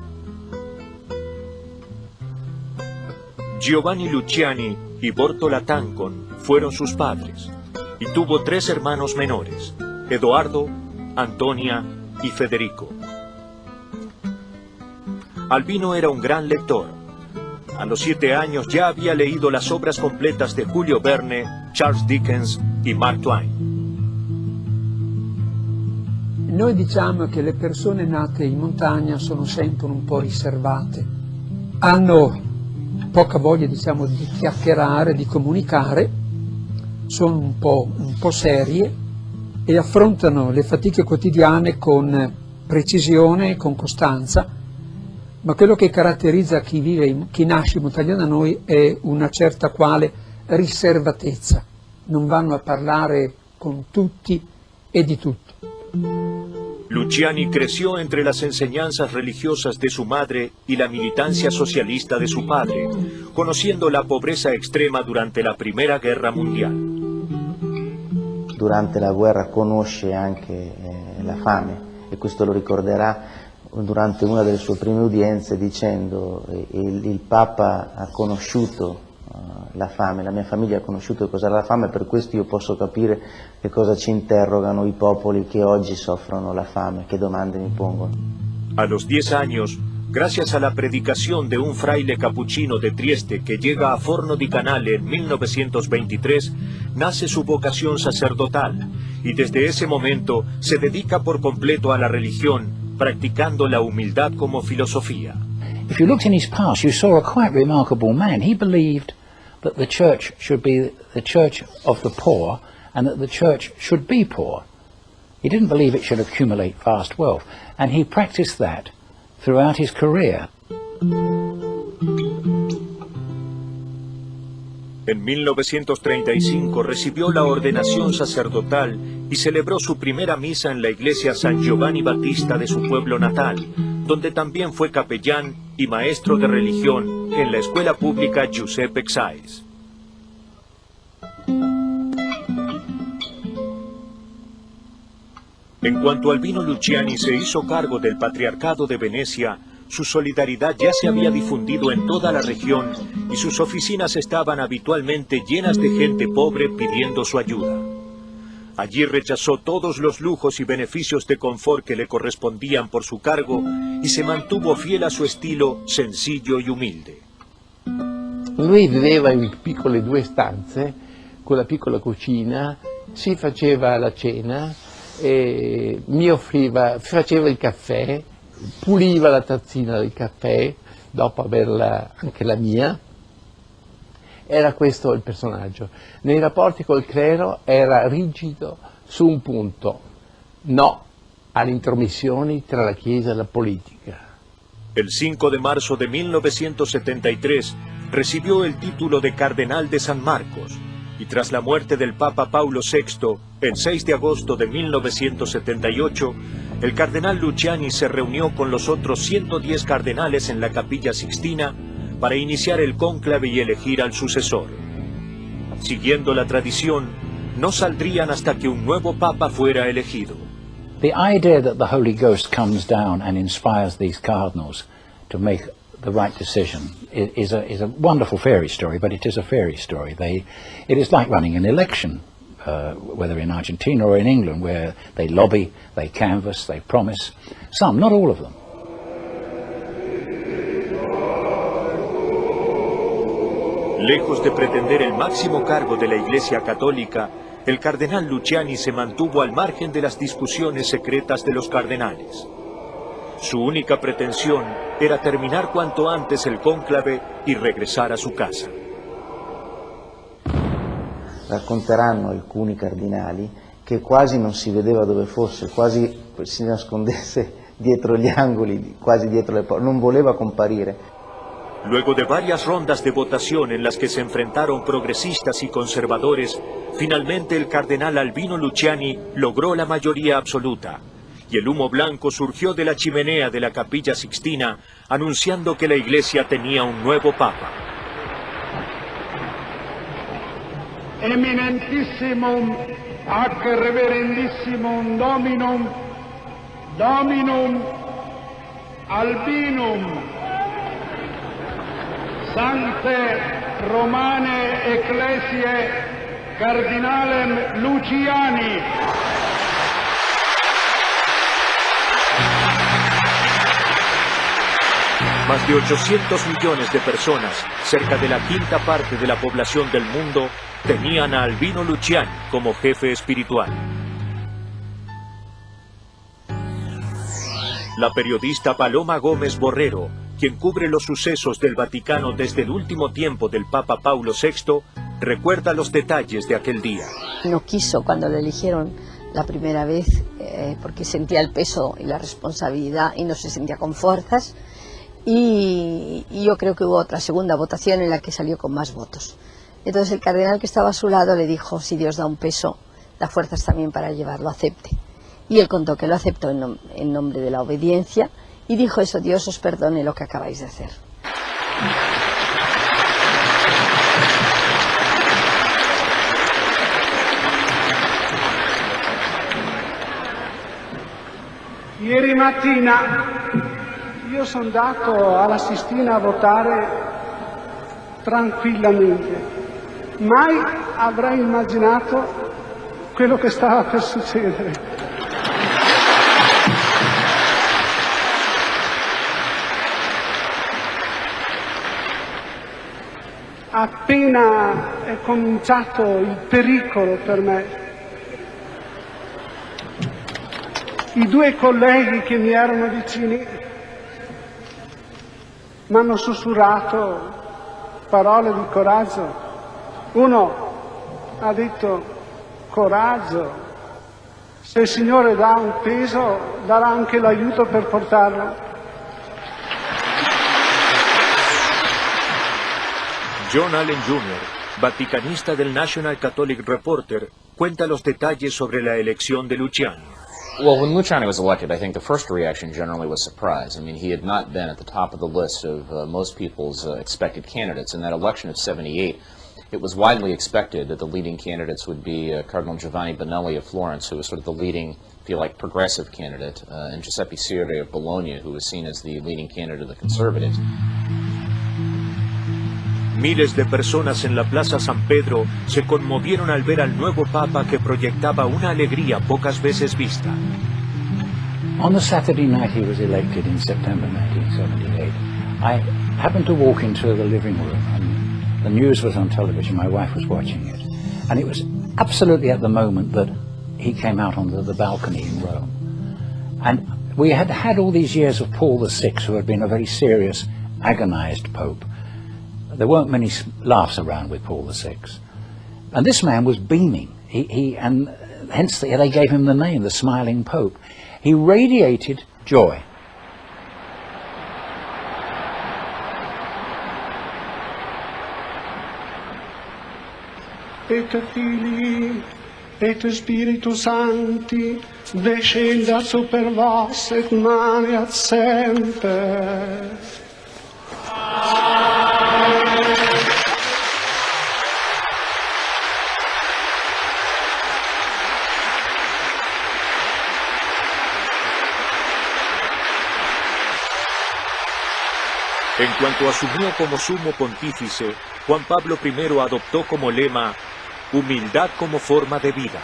Giovanni Luciani y Bortola Tancon fueron sus padres, y tuvo 3 hermanos menores, Edoardo, Antonia y Federico. Albino era un gran lector. A los 7 años ya había leído las obras completas de Julio Verne, Charles Dickens y Mark Twain. Noi diciamo che le persone nate in montagna sono sempre un po' riservate, hanno poca voglia, diciamo, di chiacchierare, di comunicare, sono un po' serie e affrontano le fatiche quotidiane con precisione, con costanza, ma quello che caratterizza chi nasce in montagna da noi è una certa quale riservatezza, non vanno a parlare con tutti e di tutto. Luciani creció entre las enseñanzas religiosas de su madre y la militancia socialista de su padre, conociendo la pobreza extrema durante la Primera Guerra Mundial. Durante la guerra conosce anche la fame e questo lo ricorderà durante una delle sue prime udienze dicendo il Papa ha conosciuto la fame, la mia famiglia ha conosciuto cos'era la fame, per questo io posso capire che cosa ci interrogano i popoli che oggi soffrono la fame, che domande mi pongono. A los 10 años, gracias a la predicación de un fraile capuchino de Trieste que llega a Forno di Canale en 1923, nace su vocación sacerdotal y desde ese momento se dedica por completo a la religión, practicando la humildad como filosofía. If you looked in his past, you saw a quite remarkable man. He believed that the church should be the church of the poor and that the church should be poor. He didn't believe it should accumulate vast wealth, and he practiced that throughout his career. En 1935 recibió la ordenación sacerdotal y celebró su primera misa en la iglesia San Giovanni Battista de su pueblo natal, donde también fue capellán y maestro de religión en la escuela pública Giuseppe Xais. En cuanto Albino Luciani se hizo cargo del Patriarcado de Venecia, su solidaridad ya se había difundido en toda la región y sus oficinas estaban habitualmente llenas de gente pobre pidiendo su ayuda. Allí rechazó todos los lujos y beneficios de confort que le correspondían por su cargo y se mantuvo fiel a su estilo sencillo y humilde. Lui viveva in piccole 2 stanze, con la piccola cucina, si faceva la cena, mi offriva, faceva il caffè, puliva la tazzina del caffè, dopo averla anche la mia. Era questo il personaggio. Nei rapporti col clero era rigido su un punto: no alle intromissioni tra la Chiesa e la politica. El 5 de marzo de 1973 recibió el título de Cardenal de San Marcos y tras la muerte del Papa Paulo VI, el 6 de agosto de 1978, el cardenal Luciani se reunió con los otros 110 cardenales en la Capilla Sixtina para iniciar el cónclave y elegir al sucesor. Siguiendo la tradición, no saldrían hasta que un nuevo papa fuera elegido. The idea that the Holy Ghost comes down and inspires these cardinals to make the right decision is a wonderful fairy story, but it is a fairy story. It is like running an election, whether in Argentina or in England, where they lobby, they canvass, they promise. Some, not all of them. Lejos de pretender el máximo cargo de la Iglesia Católica, el cardenal Luciani se mantuvo al margen de las discusiones secretas de los cardenales. Su única pretensione era terminar cuanto antes el cónclave y regresar a su casa. Racconteranno alcuni cardinali che quasi non si vedeva dove fosse, quasi si nascondesse dietro gli angoli, quasi dietro le porte, non voleva comparire. Luego de varias rondas de votación en las que se enfrentaron progresistas y conservadores, finalmente el cardenal Albino Luciani logró la mayoría absoluta, y el humo blanco surgió de la chimenea de la Capilla Sixtina, anunciando que la Iglesia tenía un nuevo Papa. Eminentissimum ac reverendissimum Dominum Albinum Sancte Romane Ecclesiae Cardinalem Luciani. Más de 800 millones de personas, cerca de la quinta parte de la población del mundo, tenían a Albino Luciani como jefe espiritual. La periodista Paloma Gómez Borrero, quien cubre los sucesos del Vaticano desde el último tiempo del Papa Paulo VI, recuerda los detalles de aquel día. No quiso cuando le eligieron la primera vez porque sentía el peso y la responsabilidad y no se sentía con fuerzas, y yo creo que hubo otra segunda votación en la que salió con más votos. Entonces el cardenal que estaba a su lado le dijo: si Dios da un peso, da fuerzas también para llevarlo, acepte. Y él contó que lo aceptó en nombre de la obediencia, y dijo eso: Dios os perdone lo que acabáis de hacer. Ieri mattina io sono andato alla Sistina a votare tranquillamente. Mai avrei immaginato quello che stava per succedere. Appena è cominciato il pericolo per me, i due colleghi che mi erano vicini mi hanno sussurrato parole di coraggio. Uno ha detto: coraggio, se il Signore dà un peso, darà anche l'aiuto per portarlo. John Allen Jr., vaticanista del National Catholic Reporter, cuenta los detalles sobre la elección de Luciani. Well, when Luciani was elected, I think the first reaction generally was surprise. I mean, he had not been at the top of the list of most people's expected candidates. In that election of '78, it was widely expected that the leading candidates would be Cardinal Giovanni Bonelli of Florence, who was sort of the leading, if you like, progressive candidate, and Giuseppe Ciore of Bologna, who was seen as the leading candidate of the conservatives. Miles de personas en la Plaza San Pedro se conmovieron al ver al nuevo Papa que proyectaba una alegría pocas veces vista. On the Saturday night he was elected in September 1978, I happened to walk into the living room, and the news was on television. My wife was watching it, and it was absolutely at the moment that he came out on the balcony in Rome. And we had had all these years of Paul VI, who had been a very serious, agonized pope. There weren't many laughs around with Paul VI. And this man was beaming. And hence they gave him the name, the Smiling Pope. He radiated joy. Et Filii, et Spiritus Sancti, descendat super vos et maneat semper. En cuanto asumió como sumo pontífice, Juan Pablo I adoptó como lema humildad como forma de vida.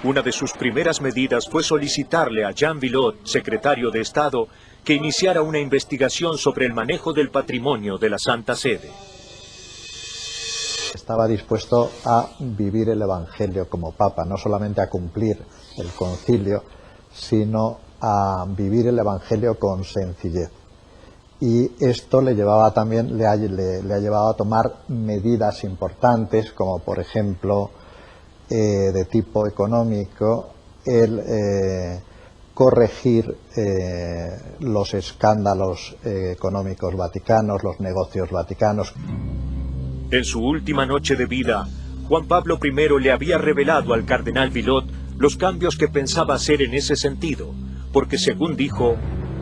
Una de sus primeras medidas fue solicitarle a Jean Villot, secretario de Estado, que iniciara una investigación sobre el manejo del patrimonio de la Santa Sede. estaba dispuesto a vivir el Evangelio como Papa, no solamente a cumplir el concilio, sino a vivir el Evangelio con sencillez. Y esto le llevaba también, le ha llevado a tomar medidas importantes, como por ejemplo, de tipo económico, el corregir los escándalos económicos vaticanos, los negocios vaticanos. En su última noche de vida, Juan Pablo I le había revelado al cardenal Villot los cambios que pensaba hacer en ese sentido, porque según dijo,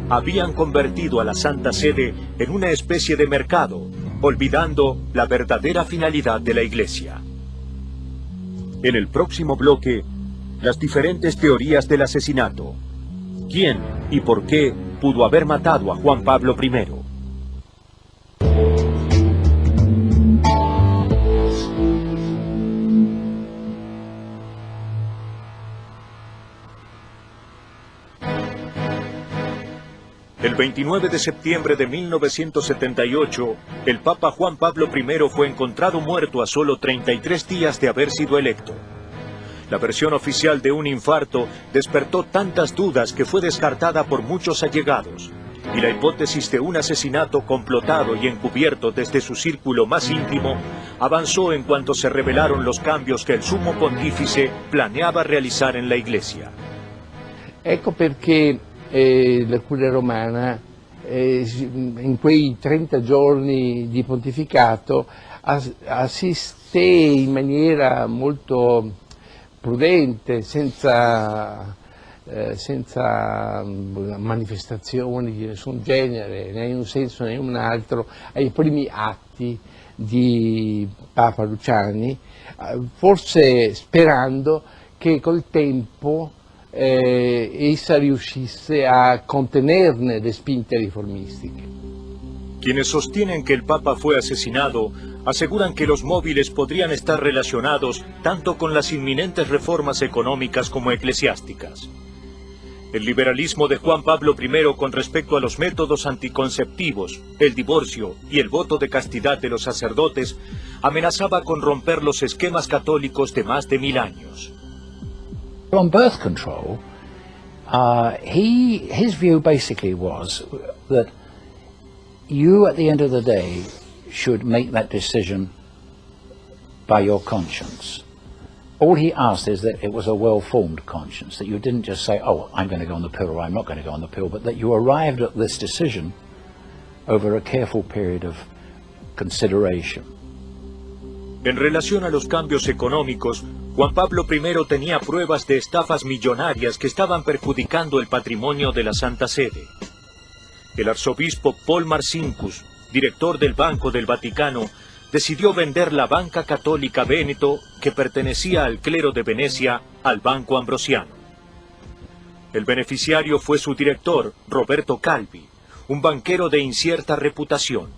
habían convertido a la Santa Sede en una especie de mercado, olvidando la verdadera finalidad de la Iglesia. En el próximo bloque, las diferentes teorías del asesinato. ¿Quién y por qué pudo haber matado a Juan Pablo I? El 29 de septiembre de 1978, el Papa Juan Pablo I fue encontrado muerto a solo 33 días de haber sido electo. La versión oficial de un infarto despertó tantas dudas que fue descartada por muchos allegados, y la hipótesis de un asesinato complotado y encubierto desde su círculo más íntimo avanzó en cuanto se revelaron los cambios que el sumo pontífice planeaba realizar en la Iglesia. Ecco perché la Curia Romana in quei 30 giorni di pontificato assiste in maniera molto prudente, senza manifestazioni di nessun genere, né in un senso né in un altro, ai primi atti di Papa Luciani, forse sperando che col tempo essa riuscisse a contenerne le spinte riformistiche. Quienes sostienen que el Papa fue asesinado aseguran que los móviles podrían estar relacionados tanto con las inminentes reformas económicas como eclesiásticas. El liberalismo de Juan Pablo I con respecto a los métodos anticonceptivos, el divorcio y el voto de castidad de los sacerdotes amenazaba con romper los esquemas católicos de más de 1000 años. On birth control, his view basically was that you, at the end of the day, should make that decision by your conscience. All he asked is that it was a well-formed conscience, that you didn't just say, oh, I'm going to go on the pill or I'm not going to go on the pill, but that you arrived at this decision over a careful period of consideration. En relación a los cambios económicos, Juan Pablo I tenía pruebas de estafas millonarias que estaban perjudicando el patrimonio de la Santa Sede. El arzobispo Paul Marcinkus, director del Banco del Vaticano, decidió vender la Banca Católica Véneto, que pertenecía al clero de Venecia, al Banco Ambrosiano. El beneficiario fue su director, Roberto Calvi, un banquero de incierta reputación.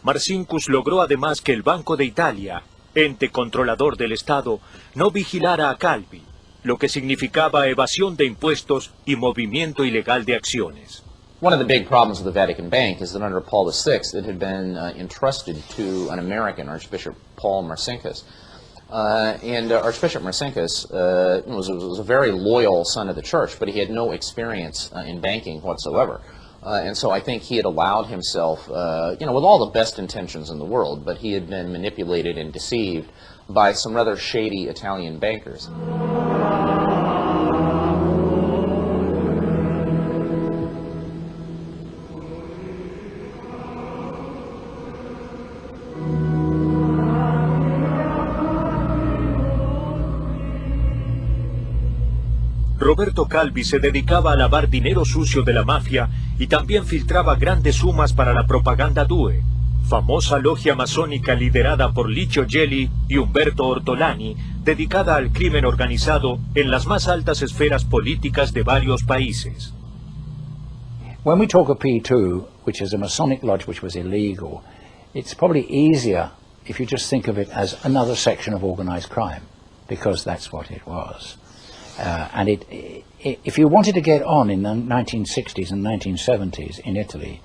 Marcinkus logró además que el Banco de Italia, ente controlador del Estado, no vigilara a Calvi, lo que significaba evasión de impuestos y movimiento ilegal de acciones. One of the big problems with the Vatican Bank is that under Paul VI, it had been entrusted to an American, Archbishop Paul Marcinkus. Archbishop Marcinkus was a very loyal son of the church, but he had no experience in banking whatsoever. And so I think he had allowed himself, with all the best intentions in the world, but he had been manipulated and deceived by some rather shady Italian bankers. Roberto Calvi se dedicaba a lavar dinero sucio de la mafia y también filtraba grandes sumas para la propaganda Due, famosa logia masónica liderada por Licio Gelli y Umberto Ortolani, dedicada al crimen organizado en las más altas esferas políticas de varios países. When we talk of P2, which is a Masonic lodge which was illegal, it's probably easier if you just think of it as another section of organized crime, because that's what it was. If you wanted to get on in the 1960s and 1970s in Italy,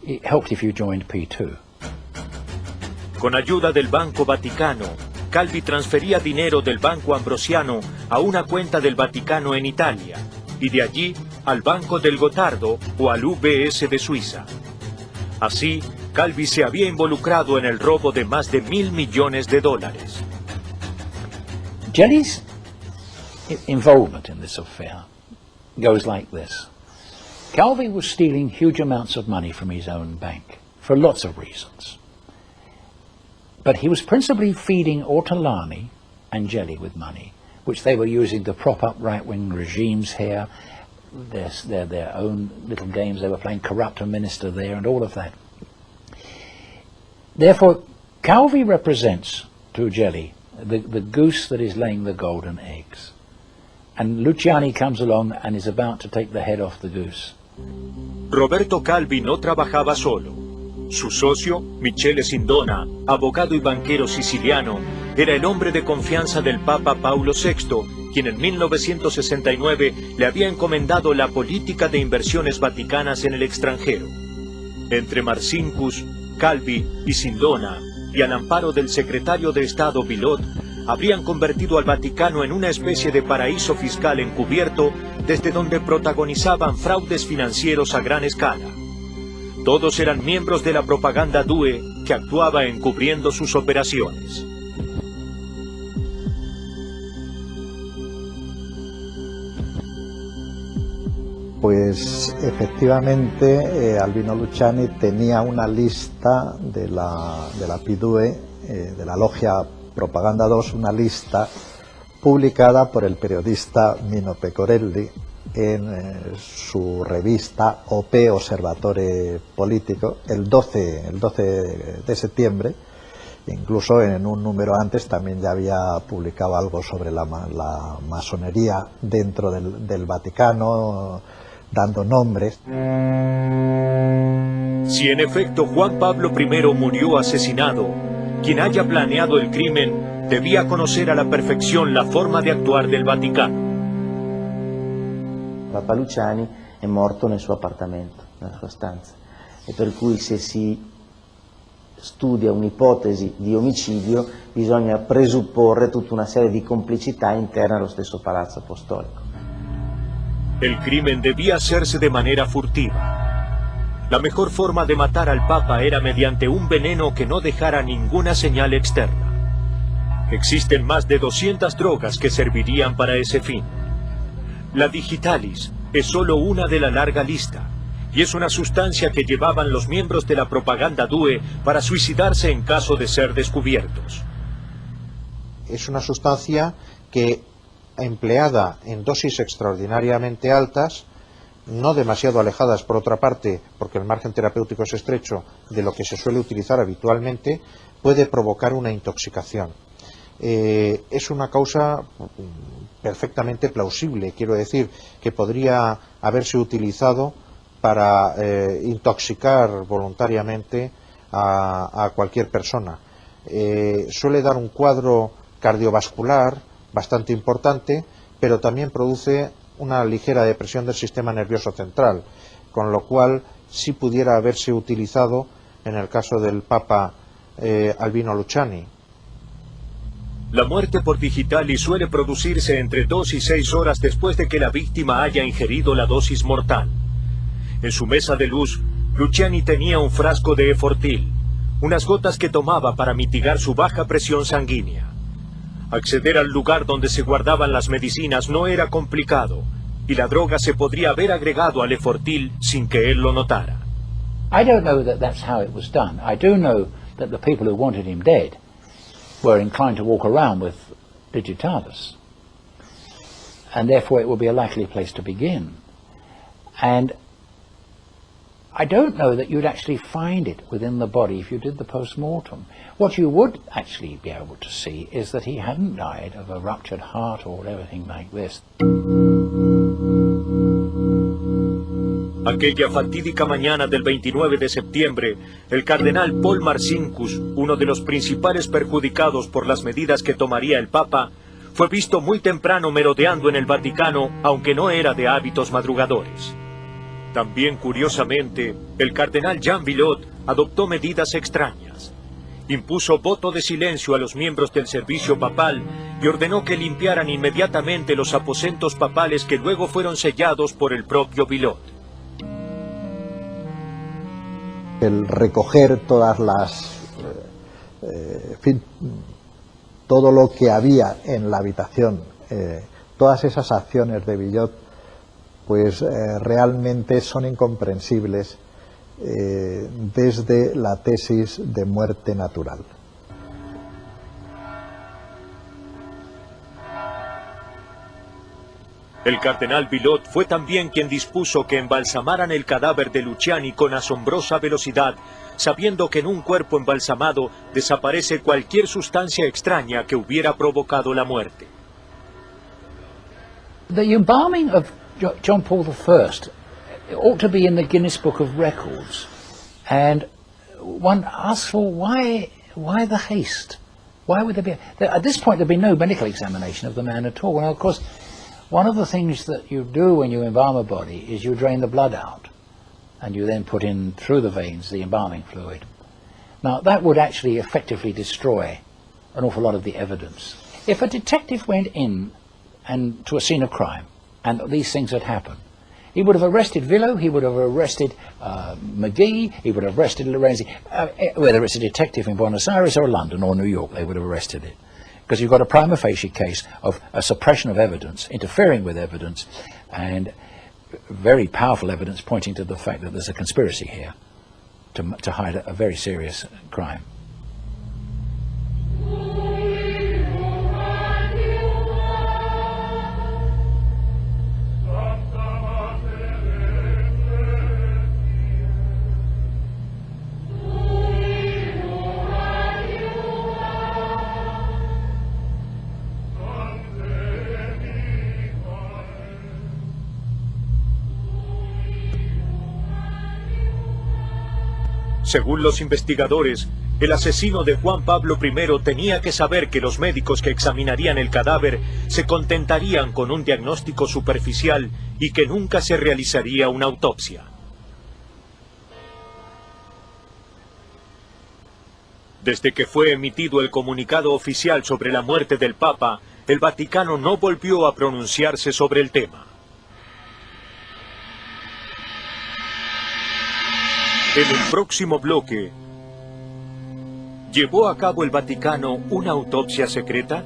it helped if you joined P2. Con ayuda del Banco Vaticano, Calvi transfería dinero del Banco Ambrosiano a una cuenta del Vaticano en Italia y de allí al Banco del Gotardo o al UBS de Suiza. Así, Calvi se había involucrado en el robo de más de $1.000 millones. Jelly's involvement in this affair goes like this. Calvi was stealing huge amounts of money from his own bank for lots of reasons. But he was principally feeding Ortolani and Jelly with money, which they were using to prop up right-wing regimes here, their own little games they were playing, corrupt a minister there and all of that. Therefore, Calvi represents to Jelly the goose that is laying the golden eggs. And Luciani comes along and is about to take the head off the goose. Roberto Calvi no trabajaba solo. Su socio, Michele Sindona, abogado y banquero siciliano, era el hombre de confianza del Papa Paulo VI, quien en 1969 le había encomendado la política de inversiones vaticanas en el extranjero. Entre Marcinkus, Calvi y Sindona, y al amparo del secretario de Estado Bilot, habrían convertido al Vaticano en una especie de paraíso fiscal encubierto desde donde protagonizaban fraudes financieros a gran escala. Todos eran miembros de la propaganda DUE que actuaba encubriendo sus operaciones. Pues efectivamente Albino Luciani tenía una lista de la PIDUE, de la logia Propaganda 2, una lista publicada por el periodista Mino Pecorelli en su revista OP, Osservatore Politico, el 12 de septiembre. Incluso en un número antes también ya había publicado algo sobre la masonería dentro del Vaticano, dando nombres. Si en efecto Juan Pablo I murió asesinado, quien haya planeado el crimen debía conocer a la perfección la forma de actuar del Vaticano. Papa Luciani è morto nel suo appartamento, nella sua stanza, e per cui se si studia un'ipotesi di omicidio bisogna presupporre tutta una serie di complicità interne allo stesso Palazzo Apostolico. El crimen debía hacerse de manera furtiva. La mejor forma de matar al Papa era mediante un veneno que no dejara ninguna señal externa. Existen más de 200 drogas que servirían para ese fin. La digitalis es solo una de la larga lista, y es una sustancia que llevaban los miembros de la propaganda DUE para suicidarse en caso de ser descubiertos. Es una sustancia que, empleada en dosis extraordinariamente altas, no demasiado alejadas por otra parte, porque el margen terapéutico es estrecho, de lo que se suele utilizar habitualmente, puede provocar una intoxicación. Es una causa perfectamente plausible, quiero decir, que podría haberse utilizado para intoxicar voluntariamente a cualquier persona. Suele dar un cuadro cardiovascular bastante importante, pero también produce una ligera depresión del sistema nervioso central, con lo cual sí pudiera haberse utilizado en el caso del Papa Albino Luciani. La muerte por digitalis suele producirse entre 2 y 6 horas después de que la víctima haya ingerido la dosis mortal. En su mesa de luz, Luciani tenía un frasco de efortil, unas gotas que tomaba para mitigar su baja presión sanguínea. Acceder al lugar donde se guardaban las medicinas no era complicado, y la droga se podría haber agregado al efortil sin que él lo notara. I don't know that that's how it was done. I do know that the people who wanted him dead were inclined to walk around with digitalis, and therefore it would be a likely place to begin. And I don't know that you'd actually find it within the body if you did the post-mortem. What you would actually be able to see is that he hadn't died of a ruptured heart or anything like this. Aquella fatídica mañana del 29 de septiembre, el cardenal Paul Marcinkus, uno de los principales perjudicados por las medidas que tomaría el Papa, fue visto muy temprano merodeando en el Vaticano, aunque no era de hábitos madrugadores. También, curiosamente, el cardenal Jean Villot adoptó medidas extrañas. Impuso voto de silencio a los miembros del servicio papal y ordenó que limpiaran inmediatamente los aposentos papales que luego fueron sellados por el propio Villot. El recoger todas las... en fin, todo lo que había en la habitación, todas esas acciones de Villot, pues realmente son incomprensibles desde la tesis de muerte natural. El cardenal Villot fue también quien dispuso que embalsamaran el cadáver de Luciani con asombrosa velocidad, sabiendo que en un cuerpo embalsamado desaparece cualquier sustancia extraña que hubiera provocado la muerte. The embalming of John Paul I ought to be in the Guinness Book of Records, and one asks for why the haste? Why would there be? At this point, there'd be no medical examination of the man at all. Well, of course, one of the things that you do when you embalm a body is you drain the blood out, and you then put in through the veins the embalming fluid. Now, that would actually effectively destroy an awful lot of the evidence. If a detective went in and to a scene of crime, and these things had happened, he would have arrested Villo, he would have arrested McGee, he would have arrested Lorenzi. Whether it's a detective in Buenos Aires or London or New York, they would have arrested it. Because you've got a prima facie case of a suppression of evidence, interfering with evidence, and very powerful evidence pointing to the fact that there's a conspiracy here to hide a very serious crime. Según los investigadores, el asesino de Juan Pablo I tenía que saber que los médicos que examinarían el cadáver se contentarían con un diagnóstico superficial y que nunca se realizaría una autopsia. Desde que fue emitido el comunicado oficial sobre la muerte del Papa, el Vaticano no volvió a pronunciarse sobre el tema. En el próximo bloque, ¿llevó a cabo el Vaticano una autopsia secreta?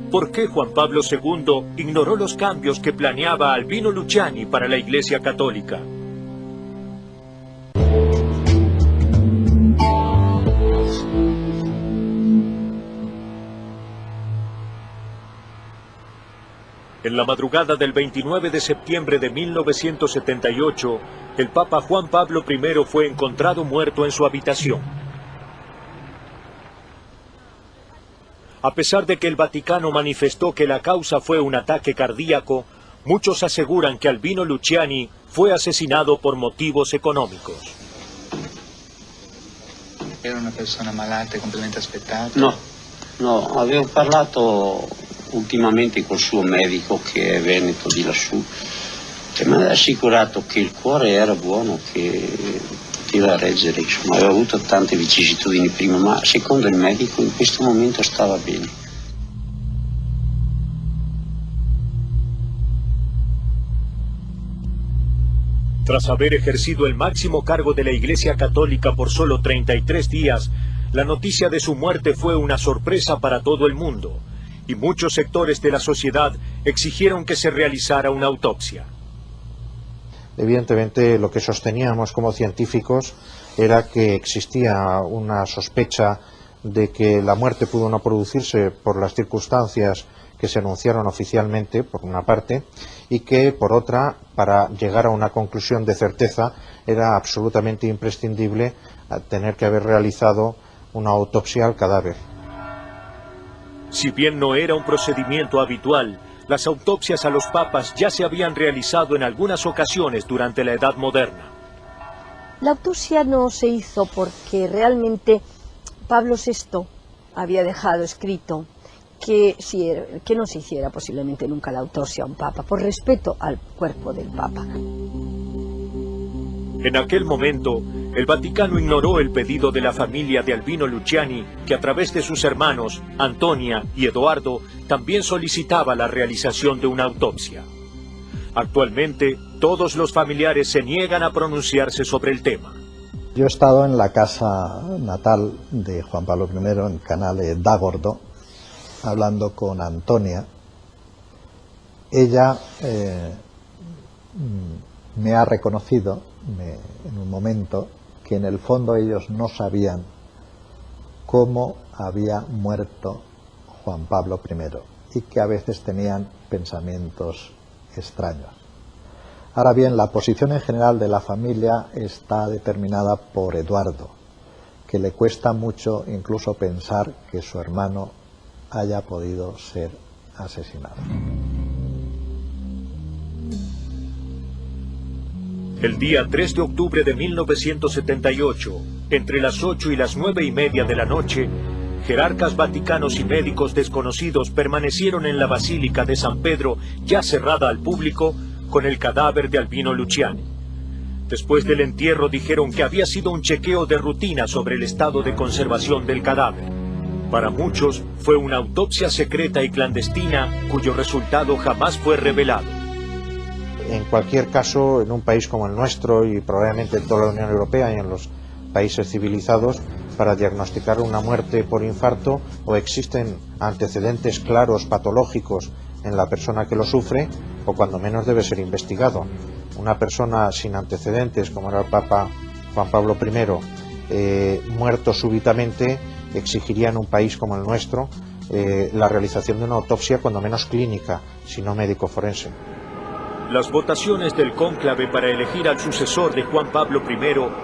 ¿Por qué Juan Pablo II ignoró los cambios que planeaba Albino Luciani para la Iglesia Católica? En la madrugada del 29 de septiembre de 1978, el Papa Juan Pablo I fue encontrado muerto en su habitación. A pesar de que el Vaticano manifestó que la causa fue un ataque cardíaco, muchos aseguran que Albino Luciani fue asesinado por motivos económicos. Era una persona malata e completamente aspettata? No, avevo parlato ultimamente col suo medico che è veneto di lassù, che mi ha assicurato che il cuore era buono, che poteva reggere, insomma, aveva avuto tante vicissitudini prima, ma secondo il medico in questo momento stava bene. Tras haber ejercido el máximo cargo de la Iglesia Católica por solo 33 días, la noticia de su muerte fue una sorpresa para todo el mundo, y muchos sectores de la sociedad exigieron que se realizara una autopsia. Evidentemente, lo que sosteníamos como científicos era que existía una sospecha de que la muerte pudo no producirse por las circunstancias que se anunciaron oficialmente, por una parte, y que, por otra, para llegar a una conclusión de certeza, era absolutamente imprescindible tener que haber realizado una autopsia al cadáver. Si bien no era un procedimiento habitual, las autopsias a los papas ya se habían realizado en algunas ocasiones durante la Edad Moderna. La autopsia no se hizo porque realmente Pablo VI había dejado escrito que no se hiciera posiblemente nunca la autopsia a un papa, por respeto al cuerpo del papa. En aquel momento, el Vaticano ignoró el pedido de la familia de Albino Luciani, que a través de sus hermanos, Antonia y Edoardo, también solicitaba la realización de una autopsia. Actualmente, todos los familiares se niegan a pronunciarse sobre el tema. Yo he estado en la casa natal de Juan Pablo I, en Canale d'Agordo, hablando con Antonia. Ella me ha reconocido en un momento que en el fondo ellos no sabían cómo había muerto Juan Pablo I y que a veces tenían pensamientos extraños. Ahora bien, la posición en general de la familia está determinada por Eduardo, que le cuesta mucho incluso pensar que su hermano haya podido ser asesinado. El día 3 de octubre de 1978, entre las 8 y las 9:30 de la noche, jerarcas vaticanos y médicos desconocidos permanecieron en la Basílica de San Pedro, ya cerrada al público, con el cadáver de Albino Luciani. Después del entierro dijeron que había sido un chequeo de rutina sobre el estado de conservación del cadáver. Para muchos fue una autopsia secreta y clandestina cuyo resultado jamás fue revelado. En cualquier caso, en un país como el nuestro y probablemente en toda la Unión Europea y en los países civilizados, para diagnosticar una muerte por infarto o existen antecedentes claros patológicos en la persona que lo sufre, o cuando menos debe ser investigado. Una persona sin antecedentes, como era el Papa Juan Pablo I, muerto súbitamente, exigiría en un país como el nuestro la realización de una autopsia cuando menos clínica, si no médico forense. Las votaciones del cónclave para elegir al sucesor de Juan Pablo I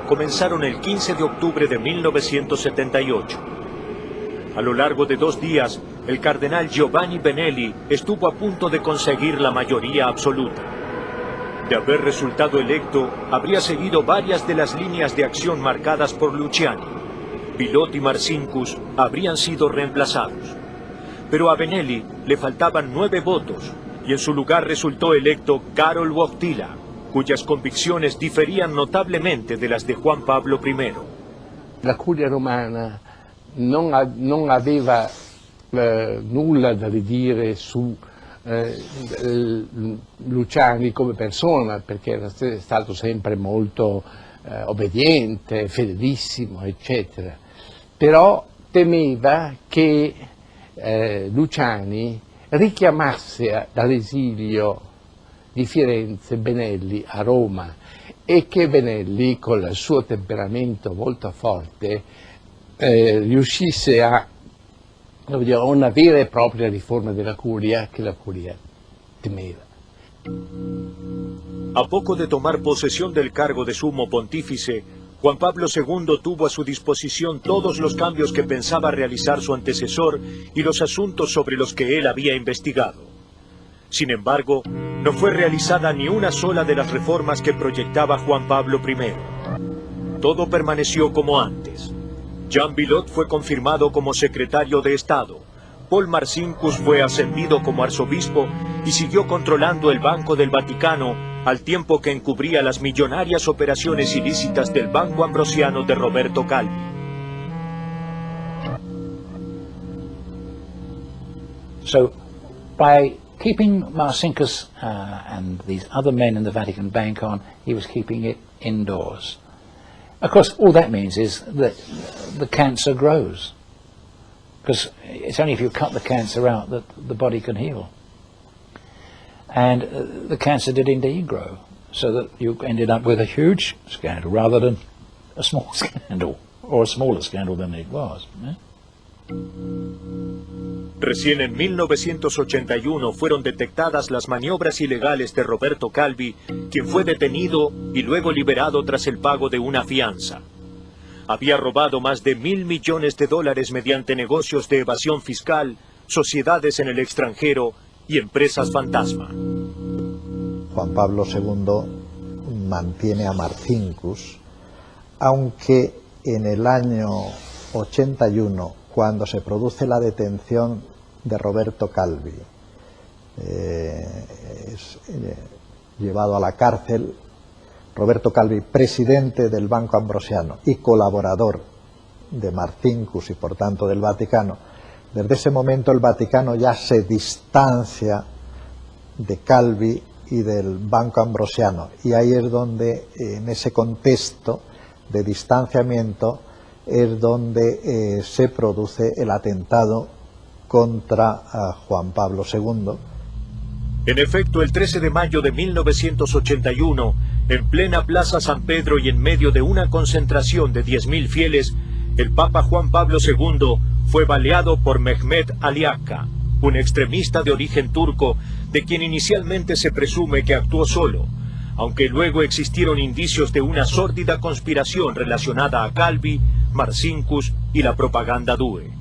comenzaron el 15 de octubre de 1978. A lo largo de 2 días, el cardenal Giovanni Benelli estuvo a punto de conseguir la mayoría absoluta. De haber resultado electo, habría seguido varias de las líneas de acción marcadas por Luciani. Bilot y Marcinkus habrían sido reemplazados. Pero a Benelli le faltaban 9 votos, y en su lugar resultó electo Karol Wojtyła, cuyas convicciones diferían notablemente de las de Juan Pablo I. La curia romana non aveva nulla da ridire su Luciani come persona, perché era stato sempre molto obbediente, fedelissimo, eccetera. Però temeva che Luciani richiamasse dall'esilio di Firenze Benelli a Roma e che Benelli, con il suo temperamento molto forte, riuscisse a una vera e propria riforma della curia che la curia temeva. A poco de tomar posesión del cargo de sumo pontífice, Juan Pablo II tuvo a su disposición todos los cambios que pensaba realizar su antecesor y los asuntos sobre los que él había investigado. Sin embargo, no fue realizada ni una sola de las reformas que proyectaba Juan Pablo I. Todo permaneció como antes. Jean Bilot fue confirmado como secretario de Estado. Paul Marcinkus fue ascendido como arzobispo y siguió controlando el Banco del Vaticano al tiempo que encubría las millonarias operaciones ilícitas del Banco Ambrosiano de Roberto Calvi. So, by keeping Marcinkus and these other men in the Vatican Bank on, he was keeping it indoors. Of course, all that means is that the cancer grows, because it's only if you cut the cancer out that the body can heal. And the cancer did indeed grow, so that you ended up with a huge scandal rather than a small scandal, or a smaller scandal than it was. Recién en 1981 fueron detectadas las maniobras ilegales de Roberto Calvi, quien fue detenido y luego liberado tras el pago de una fianza. Había robado más de $1.000 millones mediante negocios de evasión fiscal, sociedades en el extranjero y empresas fantasma. Juan Pablo II mantiene a Marcinkus, aunque en el año 81, cuando se produce la detención de Roberto Calvi, es llevado a la cárcel, Roberto Calvi, presidente del Banco Ambrosiano y colaborador de Marcinkus y por tanto del Vaticano, desde ese momento el Vaticano ya se distancia de Calvi y del Banco Ambrosiano, y ahí es donde, en ese contexto de distanciamiento, es donde se produce el atentado contra Juan Pablo II. En efecto, el 13 de mayo de 1981, en plena Plaza San Pedro y en medio de una concentración de 10.000 fieles, el Papa Juan Pablo II fue baleado por Mehmet Ali Akka, un extremista de origen turco, de quien inicialmente se presume que actuó solo, aunque luego existieron indicios de una sórdida conspiración relacionada a Calvi, Marcinkus y la propaganda DUE.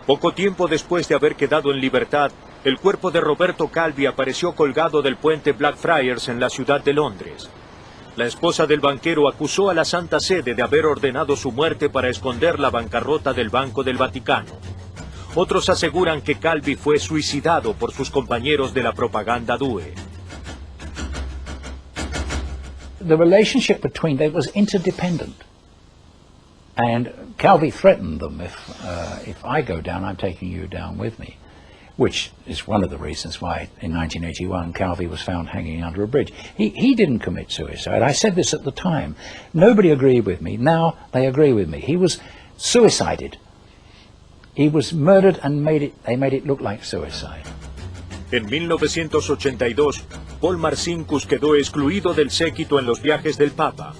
Poco tiempo después de haber quedado en libertad, el cuerpo de Roberto Calvi apareció colgado del puente Blackfriars en la ciudad de Londres. La esposa del banquero acusó a la Santa Sede de haber ordenado su muerte para esconder la bancarrota del Banco del Vaticano. Otros aseguran que Calvi fue suicidado por sus compañeros de la propaganda DUE. The relationship between them was interdependent. And Calvi threatened them, if I go down, I'm taking you down with me, which is one of the reasons why in 1981 Calvi was found hanging under a bridge. He didn't commit suicide. I said this at the time. Nobody agreed with me. Now they agree with me. He was suicided. He was murdered and they made it look like suicide. En 1982, Paul Marcinkus quedó excluido del séquito en los viajes del Papa.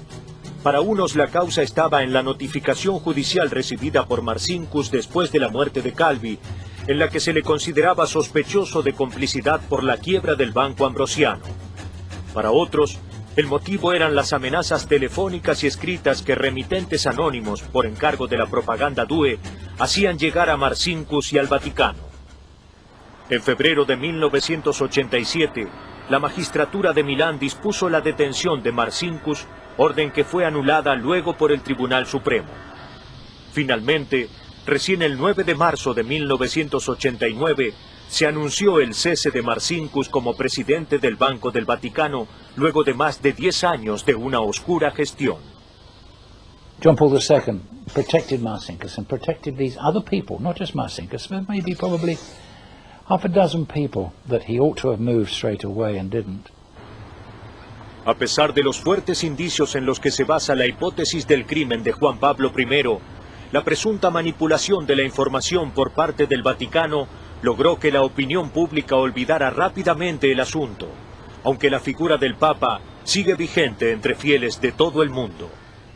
Para unos la causa estaba en la notificación judicial recibida por Marcinkus después de la muerte de Calvi, en la que se le consideraba sospechoso de complicidad por la quiebra del Banco Ambrosiano. Para otros, el motivo eran las amenazas telefónicas y escritas que remitentes anónimos, por encargo de la propaganda DUE, hacían llegar a Marcinkus y al Vaticano. En febrero de 1987, la magistratura de Milán dispuso la detención de Marcinkus, orden que fue anulada luego por el Tribunal Supremo. Finalmente, recién el 9 de marzo de 1989, se anunció el cese de Marcinkus como presidente del Banco del Vaticano, luego de más de 10 años de una oscura gestión. John Paul II protected Marcinkus and protected these other people, not just Marcinkus, but maybe probably half a dozen people that he ought to have moved straight away and didn't. A pesar de los fuertes indicios en los que se basa la hipótesis del crimen de Juan Pablo I, la presunta manipulación de la información por parte del Vaticano logró que la opinión pública olvidara rápidamente el asunto, aunque la figura del Papa sigue vigente entre fieles de todo el mundo.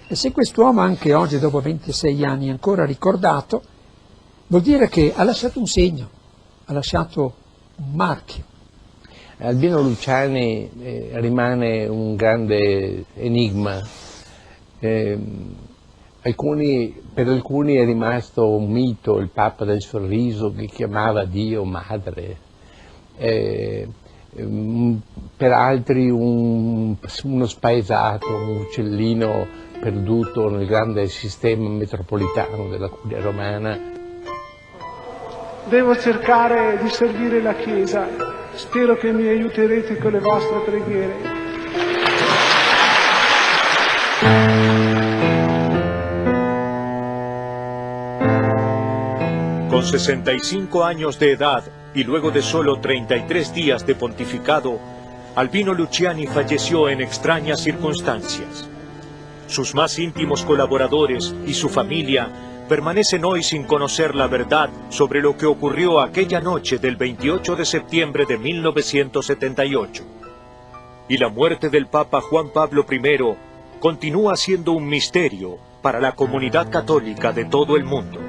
E se quest'uomo anche oggi, dopo 26 anni, è ancora ricordato, vuol dire che ha lasciato un segno, ha lasciato un marchio. Albino Luciani rimane un grande enigma. Per alcuni è rimasto un mito, il Papa del sorriso che chiamava Dio madre. Per altri uno spaesato, un uccellino perduto nel grande sistema metropolitano della Curia Romana. Devo cercare di servire la Chiesa, spero che mi aiuterete con le vostre preghiere. Con 65 años de edad y luego de solo 33 días de pontificado, Albino Luciani falleció en extrañas circunstancias. Sus más íntimos colaboradores y su familia permanecen hoy sin conocer la verdad sobre lo que ocurrió aquella noche del 28 de septiembre de 1978. Y la muerte del Papa Juan Pablo I continúa siendo un misterio para la comunidad católica de todo el mundo.